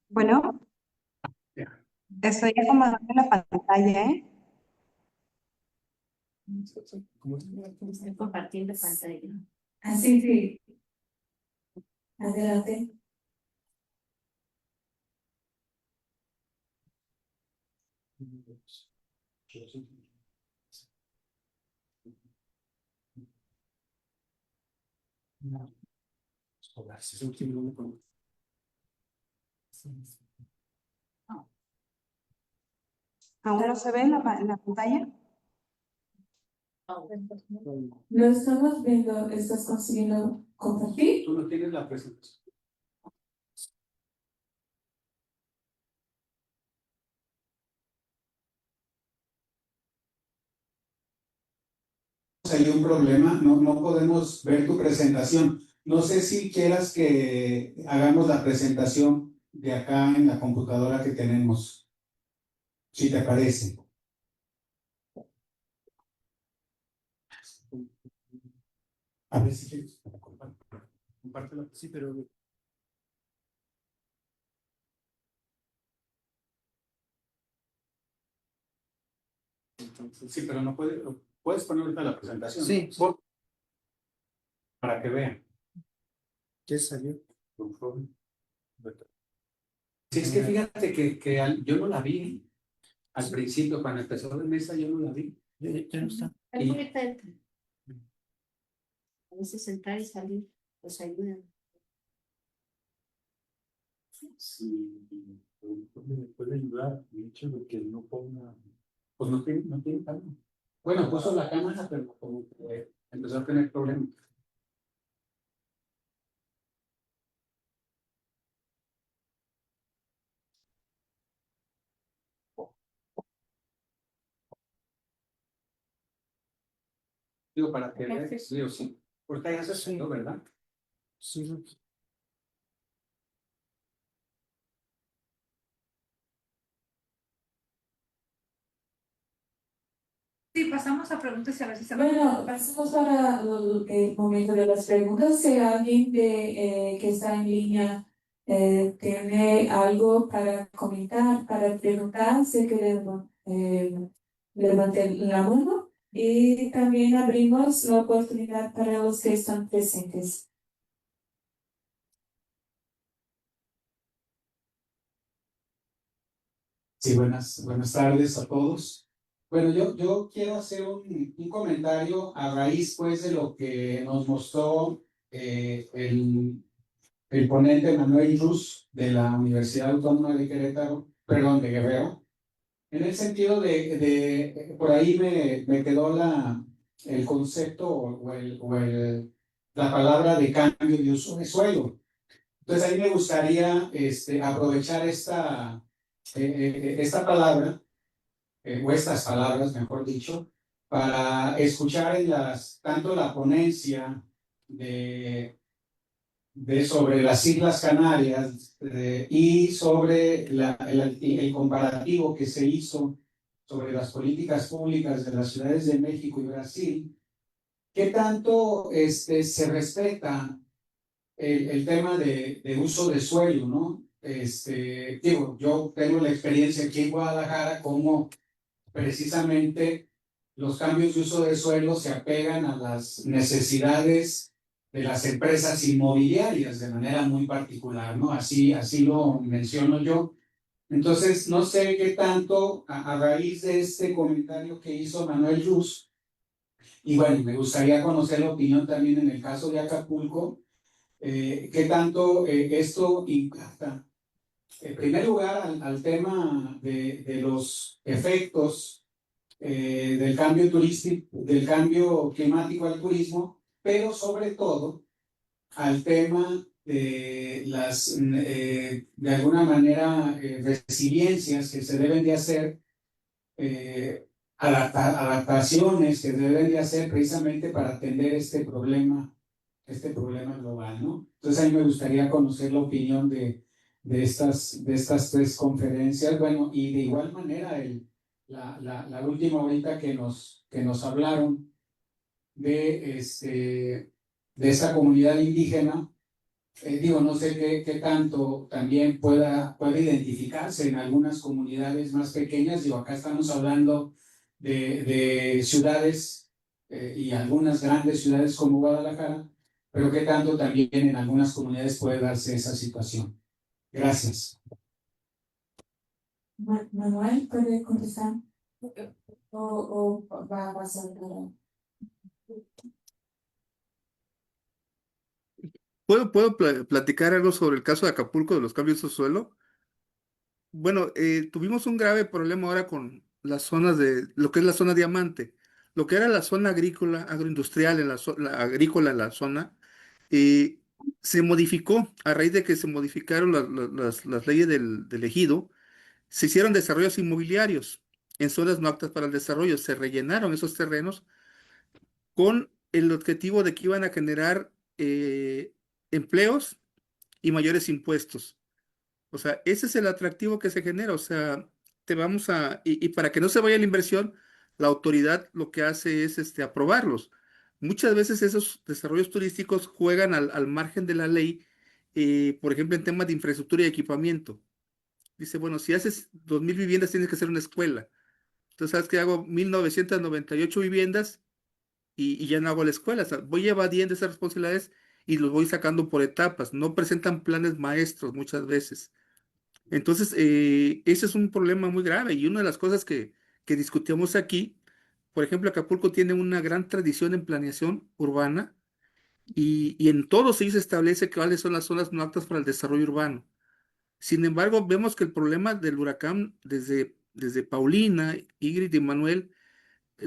Bueno, Ya. estoy acomodando la pantalla, ¿eh? Estoy compartiendo pantalla. Así que, adelante. ¿Aún no se ve la pantalla? Lo estamos viendo, ¿estás consiguiendo compartir? Tú no tienes la presentación. Hay un problema, no podemos ver tu presentación. No sé si quieras que hagamos la presentación de acá en la computadora que tenemos, si te parece. A ver si quieres. Compártela. Sí, pero Sí, pero no puedes poner ahorita la presentación. Sí. Para que vean. ¿qué salió? Sí, es que fíjate que yo no la vi al principio, cuando empezó la mesa, yo no la vi. Ya no está. Es muy fuerte. A veces sentar y salir, pues ayuda. Sí, me puede ayudar. El hecho de que no ponga. Pues no tiene calma. Bueno, puso la cámara, pero como que empezó a tener problemas. Digo, para que veas, sí o sí. Porque ya se sentó, ¿verdad? Sí. Sí, pasamos a preguntas y a ver si se Bueno, pasamos para el momento de las preguntas. Si alguien que está en línea tiene algo para comentar, para preguntar, se quiere levante la mano. Y también abrimos la oportunidad para los que están presentes. Sí, buenas tardes a todos. Bueno, yo quiero hacer un comentario a raíz, pues, de lo que nos mostró el ponente Manuel Ruz de la Universidad Autónoma de Querétaro, perdón, de Guerrero, en el sentido por ahí me quedó el concepto la palabra de cambio de uso de suelo. Entonces ahí me gustaría aprovechar esta palabra, o estas palabras, mejor dicho, para escuchar tanto la ponencia sobre las Islas Canarias y sobre el comparativo que se hizo sobre las políticas públicas de las ciudades de México y Brasil, qué tanto se respeta el tema de uso de suelo, ¿no? Digo, yo tengo la experiencia aquí en Guadalajara como precisamente los cambios de uso de suelo se apegan a las necesidades las empresas inmobiliarias de manera muy particular, ¿no? Así lo menciono yo. Entonces, no sé qué tanto a raíz de este comentario que hizo Manuel Ruz, y bueno, me gustaría conocer la opinión también en el caso de Acapulco, qué tanto esto impacta, en primer lugar, al tema de los efectos del cambio turístico, del cambio climático al turismo, pero sobre todo al tema de las, de alguna manera, resiliencias que se deben de hacer, adaptaciones que deben de hacer precisamente para atender este problema global, ¿no? Entonces, a mí me gustaría conocer la opinión de estas tres conferencias. Bueno, y de igual manera, la última ahorita que nos hablaron de esta comunidad indígena, digo, no sé qué tanto también pueda identificarse en algunas comunidades más pequeñas. Digo, acá estamos hablando de ciudades y algunas grandes ciudades como Guadalajara, pero qué tanto también en algunas comunidades puede darse esa situación. Gracias. Manuel, ¿puede contestar? ¿O va a pasar para...? ¿Puedo platicar algo sobre el caso de Acapulco de los cambios de suelo? Bueno, tuvimos un grave problema ahora con las zonas de lo que es la zona diamante, lo que era la zona agrícola, agroindustrial, la agrícola en la zona, eh, se modificó a raíz de que se modificaron las leyes del ejido, se hicieron desarrollos inmobiliarios en zonas no aptas para el desarrollo, se rellenaron esos terrenos con el objetivo de que iban a generar empleos y mayores impuestos. O sea, ese es el atractivo que se genera. O sea, y para que no se vaya la inversión, la autoridad lo que hace es aprobarlos. Muchas veces esos desarrollos turísticos juegan al margen de la ley, por ejemplo, en temas de infraestructura y equipamiento. Dice, bueno, si haces 2.000 viviendas, tienes que hacer una escuela. Entonces, ¿sabes qué hago? 1.998 viviendas y ya no hago la escuela. O sea, voy evadiendo esas responsabilidades y los voy sacando por etapas. No presentan planes maestros muchas veces. Entonces, ese es un problema muy grave y una de las cosas que discutimos aquí, por ejemplo, Acapulco tiene una gran tradición en planeación urbana y en todos ellos se establece cuáles son las zonas no aptas para el desarrollo urbano. Sin embargo, vemos que el problema del huracán desde Paulina, Ingrid y Manuel,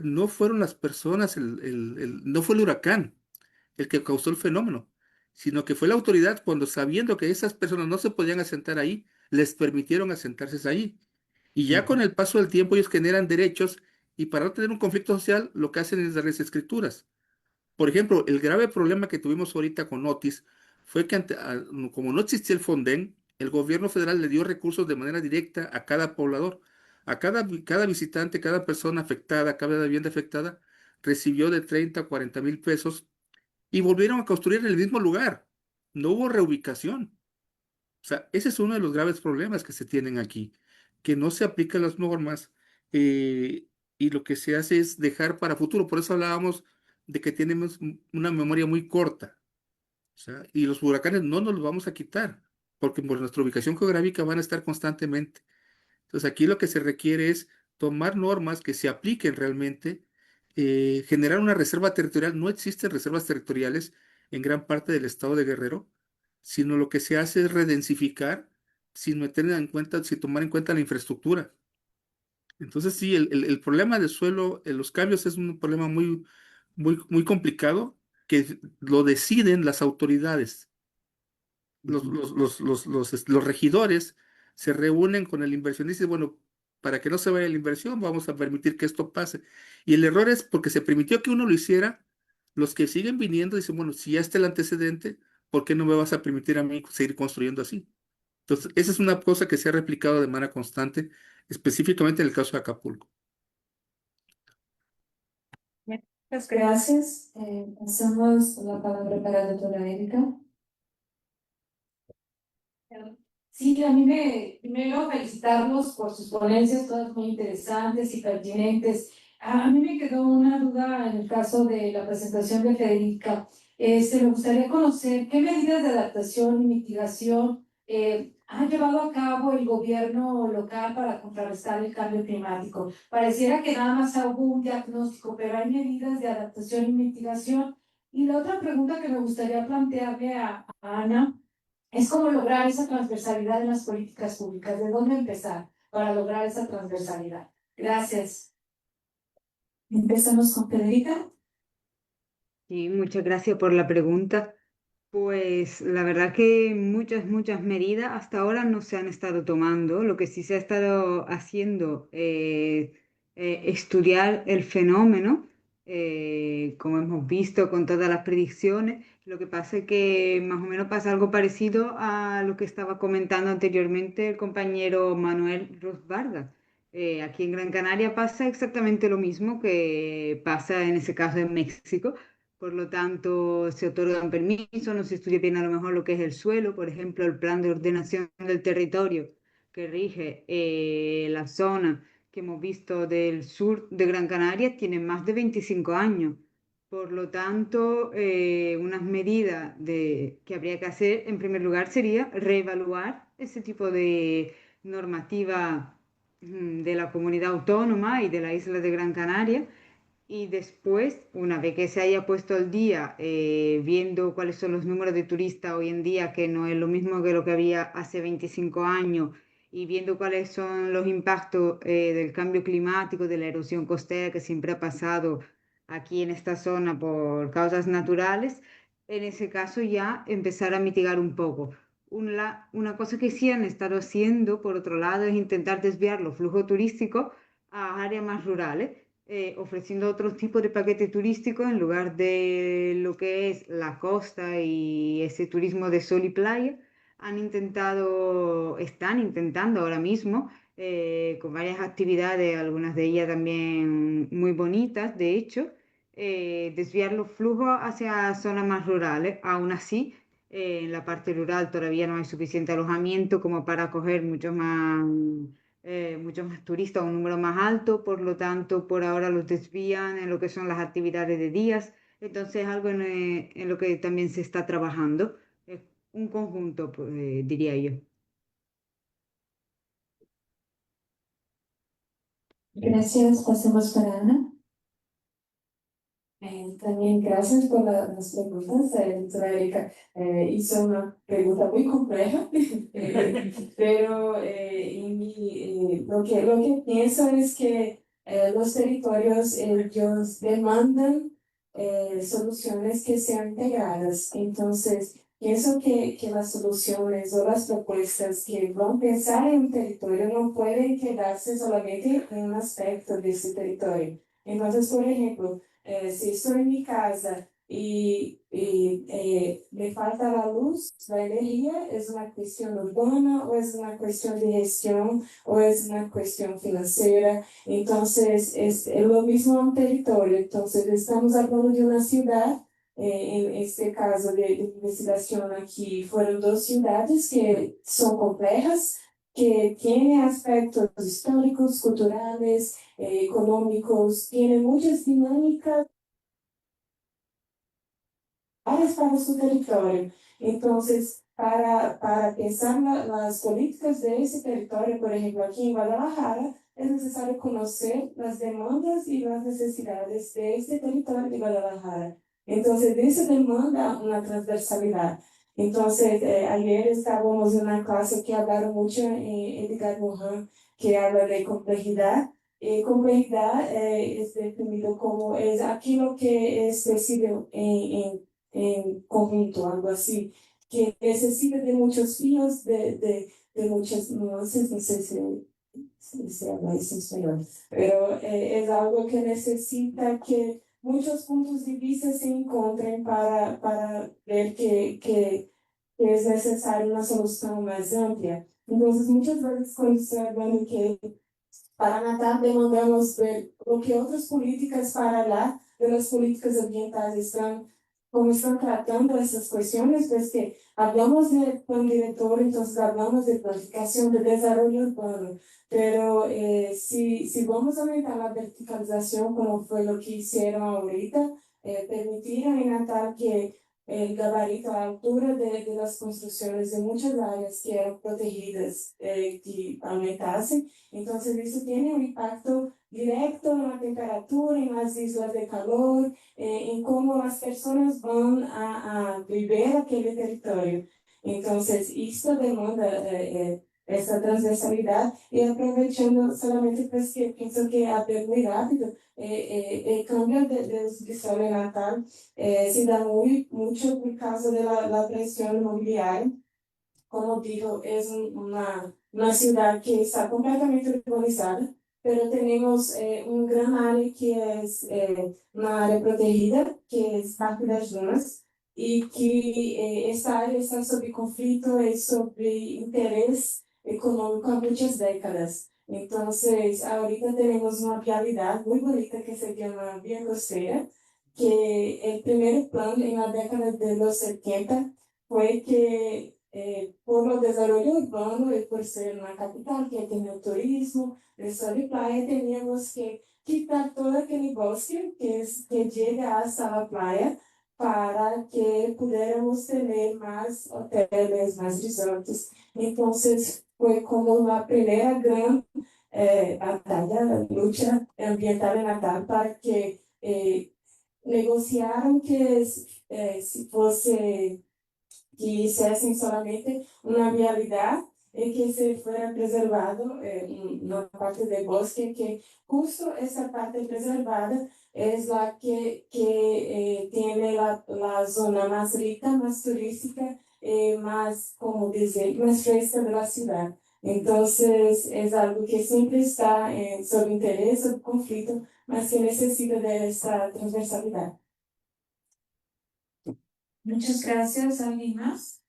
no fueron las personas, no fue el huracán el que causó el fenómeno, sino que fue la autoridad cuando sabiendo que esas personas no se podían asentar ahí, les permitieron asentarse ahí. Y ya con el paso del tiempo ellos generan derechos y para no tener un conflicto social lo que hacen es darles escrituras. Por ejemplo, el grave problema que tuvimos ahorita con Otis fue que como no existía el Fonden, el gobierno federal le dio recursos de manera directa a cada poblador, cada visitante, cada persona afectada, cada vivienda afectada, recibió de 30 a 40.000 pesos y volvieron a construir en el mismo lugar. No hubo reubicación. O sea, ese es uno de los graves problemas que se tienen aquí, que no se aplican las normas eh, y lo que se hace es dejar para futuro. Por eso hablábamos de que tenemos una memoria muy corta. O sea, y los huracanes no nos los vamos a quitar, porque por nuestra ubicación geográfica van a estar constantemente. Entonces, aquí lo que se requiere es tomar normas que se apliquen realmente, generar una reserva territorial. No existen reservas territoriales en gran parte del estado de Guerrero, sino lo que se hace es redensificar sin tomar en cuenta la infraestructura. Entonces, sí, el problema del suelo, los cambios es un problema muy, muy, muy complicado que lo deciden las autoridades los regidores se reúnen con el inversionista y bueno, para que no se vaya la inversión, vamos a permitir que esto pase. Y el error es porque se permitió que uno lo hiciera, los que siguen viniendo dicen, bueno, si ya está el antecedente, ¿por qué no me vas a permitir a mí seguir construyendo así? Entonces, esa es una cosa que se ha replicado de manera constante, específicamente en el caso de Acapulco. Muchas gracias. Pasamos la palabra para la doctora Erika. Sí, primero felicitarlos por sus ponencias, todas muy interesantes y pertinentes. A mí me quedó una duda en el caso de la presentación de Federica. Me gustaría conocer qué medidas de adaptación y mitigación ha llevado a cabo el gobierno local para contrarrestar el cambio climático. Pareciera que nada más hubo un diagnóstico, pero hay medidas de adaptación y mitigación. Y la otra pregunta que me gustaría plantearle a Ana es cómo lograr esa transversalidad en las políticas públicas. ¿De dónde empezar para lograr esa transversalidad? Gracias. Empezamos con Federica. Sí, muchas gracias por la pregunta. Pues la verdad que muchas medidas hasta ahora no se han estado tomando. Lo que sí se ha estado haciendo es estudiar el fenómeno, como hemos visto con todas las predicciones. Lo que pasa es que más o menos pasa algo parecido a lo que estaba comentando anteriormente el compañero Manuel Ros Vargas. Aquí en Gran Canaria pasa exactamente lo mismo que pasa en ese caso en México. Por lo tanto, se otorgan permisos, no se estudia bien a lo mejor lo que es el suelo, por ejemplo, el plan de ordenación del territorio que rige la zona que hemos visto del sur de Gran Canaria tiene más de 25 años. Por lo tanto, unas medidas que habría que hacer, en primer lugar, sería reevaluar ese tipo de normativa de la comunidad autónoma y de la isla de Gran Canaria y después, una vez que se haya puesto al día, viendo cuáles son los números de turistas hoy en día, que no es lo mismo que lo que había hace 25 años, y viendo cuáles son los impactos del cambio climático, de la erosión costera que siempre ha pasado aquí en esta zona por causas naturales, en ese caso ya empezar a mitigar un poco. Una cosa que sí han estado haciendo, por otro lado, es intentar desviar los flujos turísticos a áreas más rurales ofreciendo otros tipos de paquetes turísticos en lugar de lo que es la costa y ese turismo de sol y playa. Están intentando ahora mismo, con varias actividades, algunas de ellas también muy bonitas, de hecho, desviar los flujos hacia zonas más rurales. Aún así, en la parte rural todavía no hay suficiente alojamiento como para acoger muchos más turistas, un número más alto, por lo tanto, por ahora los desvían en lo que son las actividades de días, entonces algo en lo que también se está trabajando, es un conjunto, pues, diría yo. Gracias, pasemos para Ana. También gracias por las preguntas. Doctora Erika hizo una pregunta muy compleja, pero lo que pienso es que los territorios ellos demandan soluciones que sean integradas. Entonces, pienso que las soluciones o las propuestas que van a pensar en un territorio no pueden quedarse solamente en un aspecto de ese territorio. Entonces, por ejemplo, si estoy en mi casa y me falta la luz, la energía, ¿es una cuestión urbana o es una cuestión de gestión o es una cuestión financiera? Entonces, es lo mismo en un territorio. Entonces, estamos hablando de una ciudad. En este caso de investigación aquí, fueron dos ciudades que son complejas, que tienen aspectos históricos, culturales, económicos, tienen muchas dinámicas para su territorio. Entonces, para pensar las políticas de ese territorio, por ejemplo, aquí en Guadalajara, es necesario conocer las demandas y las necesidades de este territorio de Guadalajara. Entonces, de eso demanda una transversalidad. Entonces, ayer estábamos en una clase que hablaron mucho en Edgar Morin, que habla de complejidad. Complejidad es definido como es aquello que es decidido en conjunto, algo así, que necesita de muchos filos, de muchas nuances, no sé si se habla eso en español, pero es algo que necesita que muchos puntos de vista se encuentren para ver que es necesaria una solución más amplia. Entonces, muchas veces cuando estoy hablando que para Natal demandamos ver o que outras políticas para lá, de las políticas ambientales están, como están tratando esas cuestiones, pues que hablamos de plan director, entonces hablamos de planificación de desarrollo urbano, pero si vamos a aumentar la verticalización, como fue lo que hicieron ahorita, permitieron en Natal que el gabarito, a altura de las construcciones de muchas áreas que eran protegidas, que aumentasen. Entonces, eso tiene un impacto directo en la temperatura, en las islas de calor, en cómo las personas van a vivir aquel territorio. Entonces, esto demanda essa transversalidade e aproveitando solamente porque penso que é muito rápido, o cambio de subsolo en Natal se dá muito por causa da pressão imobiliária. Como digo, é uma cidade que está completamente urbanizada, pero tenemos gran área que es una área protegida, que es Parque das Dunas, y que esta área está sob conflito y sobre interés económico há muitas décadas. Entonces, ahorita tenemos una vialidad muy bonita que se llama Vía Costeira, que el primer plan en la década de los 70 fue que por lo desarrollo urbano y por ser una capital que tiene el turismo, el sol y playa, teníamos que quitar todo aquel bosque que llega hasta la playa para que pudiéramos tener más hoteles, más resorts. Entonces, fue como la primera gran batalla, lucha ambiental en Natal para que negociaran que si fosse que hiciesen solamente una vialidad y que se fuera preservado una parte del bosque, que justo esa parte preservada es la que tiene la zona más rica, más turística, más, como decir, más fresca de la ciudad. Entonces, es algo que siempre está sob interés, sob conflicto, mas que necesita de esa transversalidad. Muchas gracias. ¿Alguien más?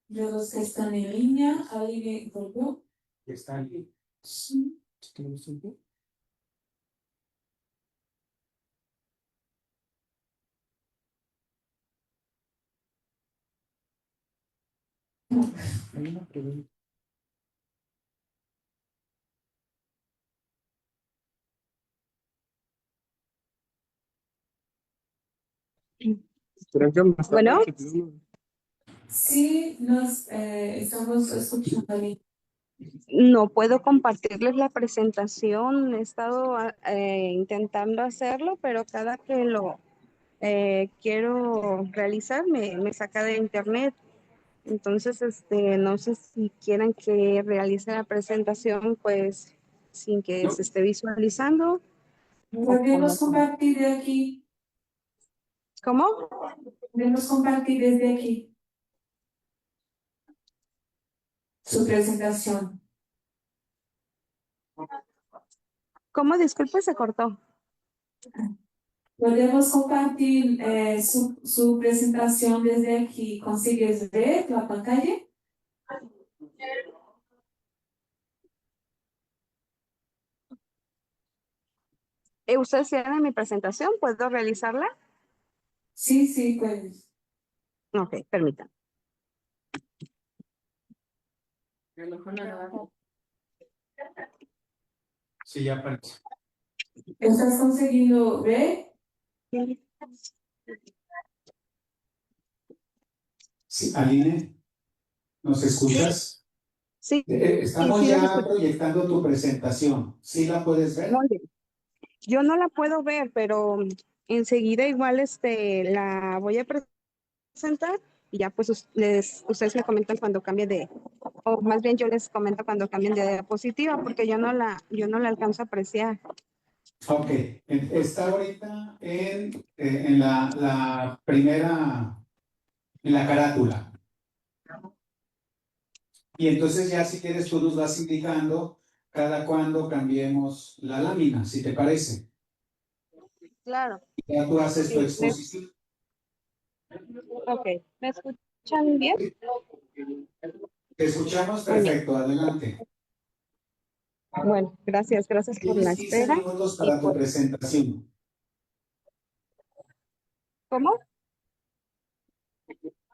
De los que están en línea, ¿alguien volvió? Está aquí. Sí. Hay una pregunta. Bueno, Sí, nos estamos escuchando bien. no puedo compartirles la presentación. He estado intentando hacerlo, pero cada que lo quiero realizar me saca de internet. Entonces, no sé si quieran que realice la presentación, pues, sin que se esté visualizando. Podemos compartir de aquí. ¿Cómo? Podemos compartir desde aquí su presentación. ¿Cómo? Disculpe, se cortó. Podemos compartir su presentación desde aquí. ¿Consigues ver la pantalla? ¿Ustedes tienen mi presentación? ¿Puedo realizarla? Sí, sí, puedes. Ok, permítanme. Sí, ya aparece. ¿Estás consiguiendo ver? Sí, Aline, ¿nos escuchas? Sí, Estamos sí, los ya escucho. proyectando tu presentación. ¿Sí la puedes ver? Muy bien. Yo no la puedo ver, pero enseguida igual la voy a presentar y ya pues ustedes me comentan cuando cambie o más bien yo les comento cuando cambien de diapositiva, porque yo no la alcanzo a apreciar. Ok, está ahorita en la primera, en la carátula. Y entonces ya si quieres tú nos vas indicando cada cuando cambiemos la lámina, si te parece. Claro. Ya tú haces tu Sí, exposición. Ok, ¿me escuchan bien? Te escuchamos Muy bien. perfecto, adelante. Bueno, gracias por la Tienes 15 espera. minutos Y para tu pues, presentación. ¿cómo?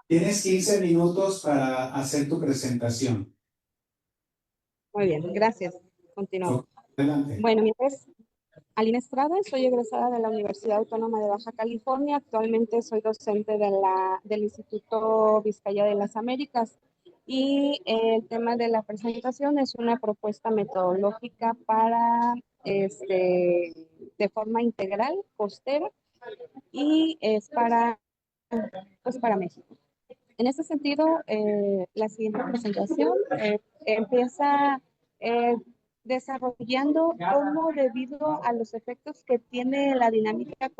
Tienes 15 minutos para hacer tu presentación. Muy bien, gracias. Continuamos. Adelante. Bueno, mientras Alina Estrada, soy egresada de la Universidad Autónoma de Baja California. Actualmente soy docente del Instituto Vizcaya de las Américas. Y el tema de la presentación es una propuesta metodológica para, de forma integral, costera, y es pues para México. En ese sentido, la siguiente presentación empieza desarrollando cómo, debido a los efectos que tiene la dinámica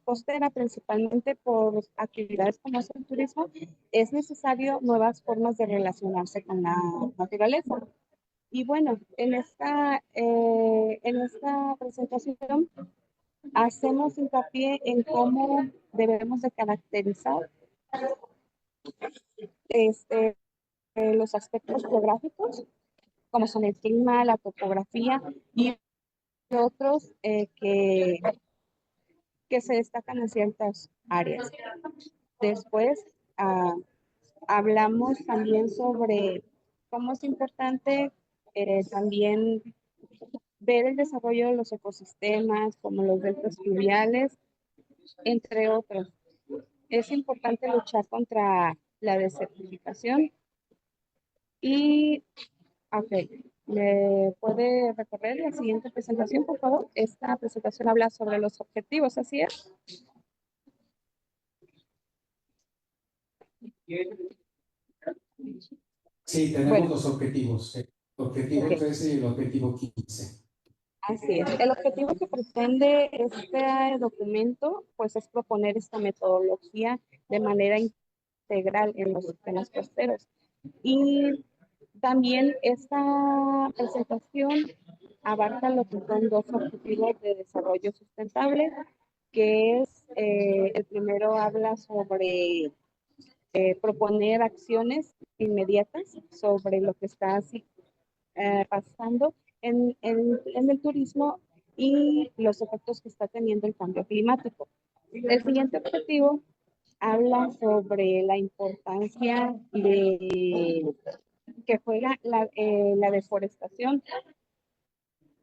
costera, principalmente por actividades como es el turismo, es necesario nuevas formas de relacionarse con la naturaleza. Y bueno, en esta presentación hacemos hincapié en cómo debemos de caracterizar este, los aspectos geográficos, como son el clima, la topografía y otros que se destacan en ciertas áreas. Después, hablamos también sobre cómo es importante también ver el desarrollo de los ecosistemas, como los deltas fluviales, entre otros. Es importante luchar contra la desertificación y, ok, ¿me puede recorrer la siguiente presentación, por favor? Esta presentación habla sobre los objetivos, ¿así es? Sí, tenemos Bueno, los objetivos, el objetivo ok. 13 y el objetivo 15. Así es. El objetivo que pretende este documento, pues, es proponer esta metodología de manera integral en los sistemas costeros. Y también esta presentación abarca lo que son dos objetivos de desarrollo sustentable, que es, el primero habla sobre proponer acciones inmediatas sobre lo que está así pasando en el turismo y los efectos que está teniendo el cambio climático. El siguiente objetivo habla sobre la importancia de que juega la deforestación,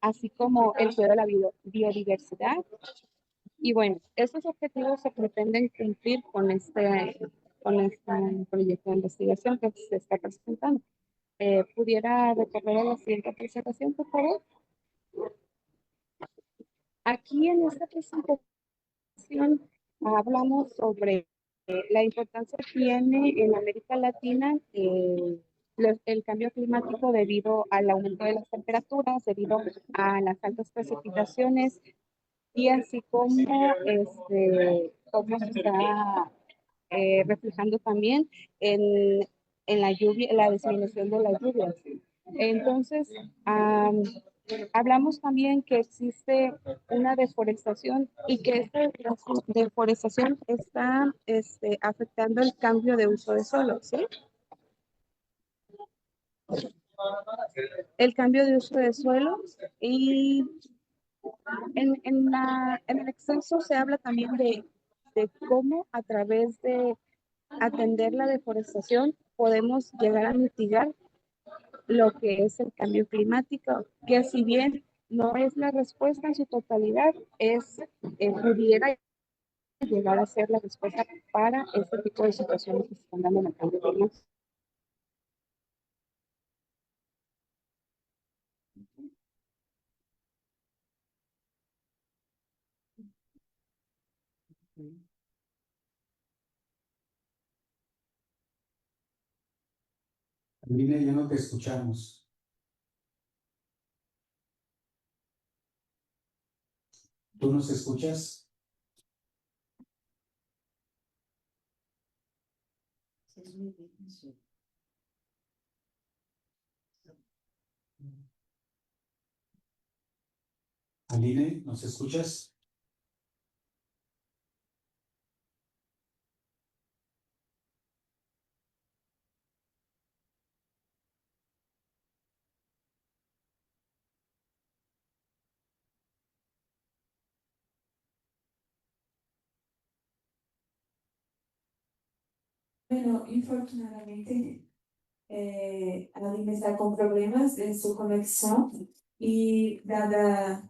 así como el cuidado de la biodiversidad. Y bueno, estos objetivos se pretenden cumplir con este proyecto de investigación que se está presentando. ¿Pudiera recorrer a la siguiente presentación, por favor? Aquí en esta presentación hablamos sobre la importancia que tiene en América Latina el cambio climático debido al aumento de las temperaturas, debido a las altas precipitaciones y así como cómo se está reflejando también en, en la lluvia, en la disminución de las lluvias. Entonces, hablamos también que existe una deforestación y que esta deforestación está afectando el cambio de uso de suelo, ¿sí? El cambio de uso de suelo y en el exceso se habla también de cómo a través de atender la deforestación podemos llegar a mitigar lo que es el cambio climático, que si bien no es la respuesta en su totalidad, pudiera llegar a ser la respuesta para este tipo de situaciones que se están dando en el cambio climático. Lina, ya no te escuchamos. ¿Tú nos escuchas? Aline, ¿nos escuchas? Bueno, infortunadamente, Aline está con problemas en su conexión y dada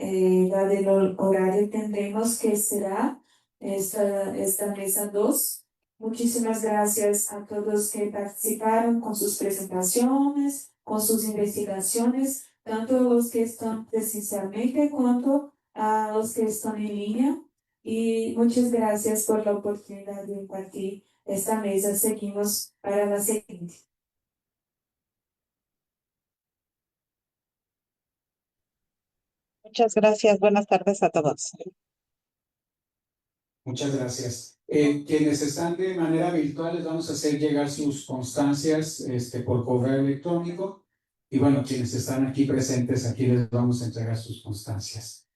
la del horario tendremos que será esta mesa 2. Muchísimas gracias a todos que participaron con sus presentaciones, con sus investigaciones, tanto los que están presencialmente cuanto a los que están en línea. Y muchas gracias por la oportunidad de impartir esta mesa. Seguimos para la siguiente. Muchas gracias. Buenas tardes a todos. Muchas gracias. Quienes están de manera virtual les vamos a hacer llegar sus constancias por correo electrónico. Y bueno, quienes están aquí presentes, aquí les vamos a entregar sus constancias.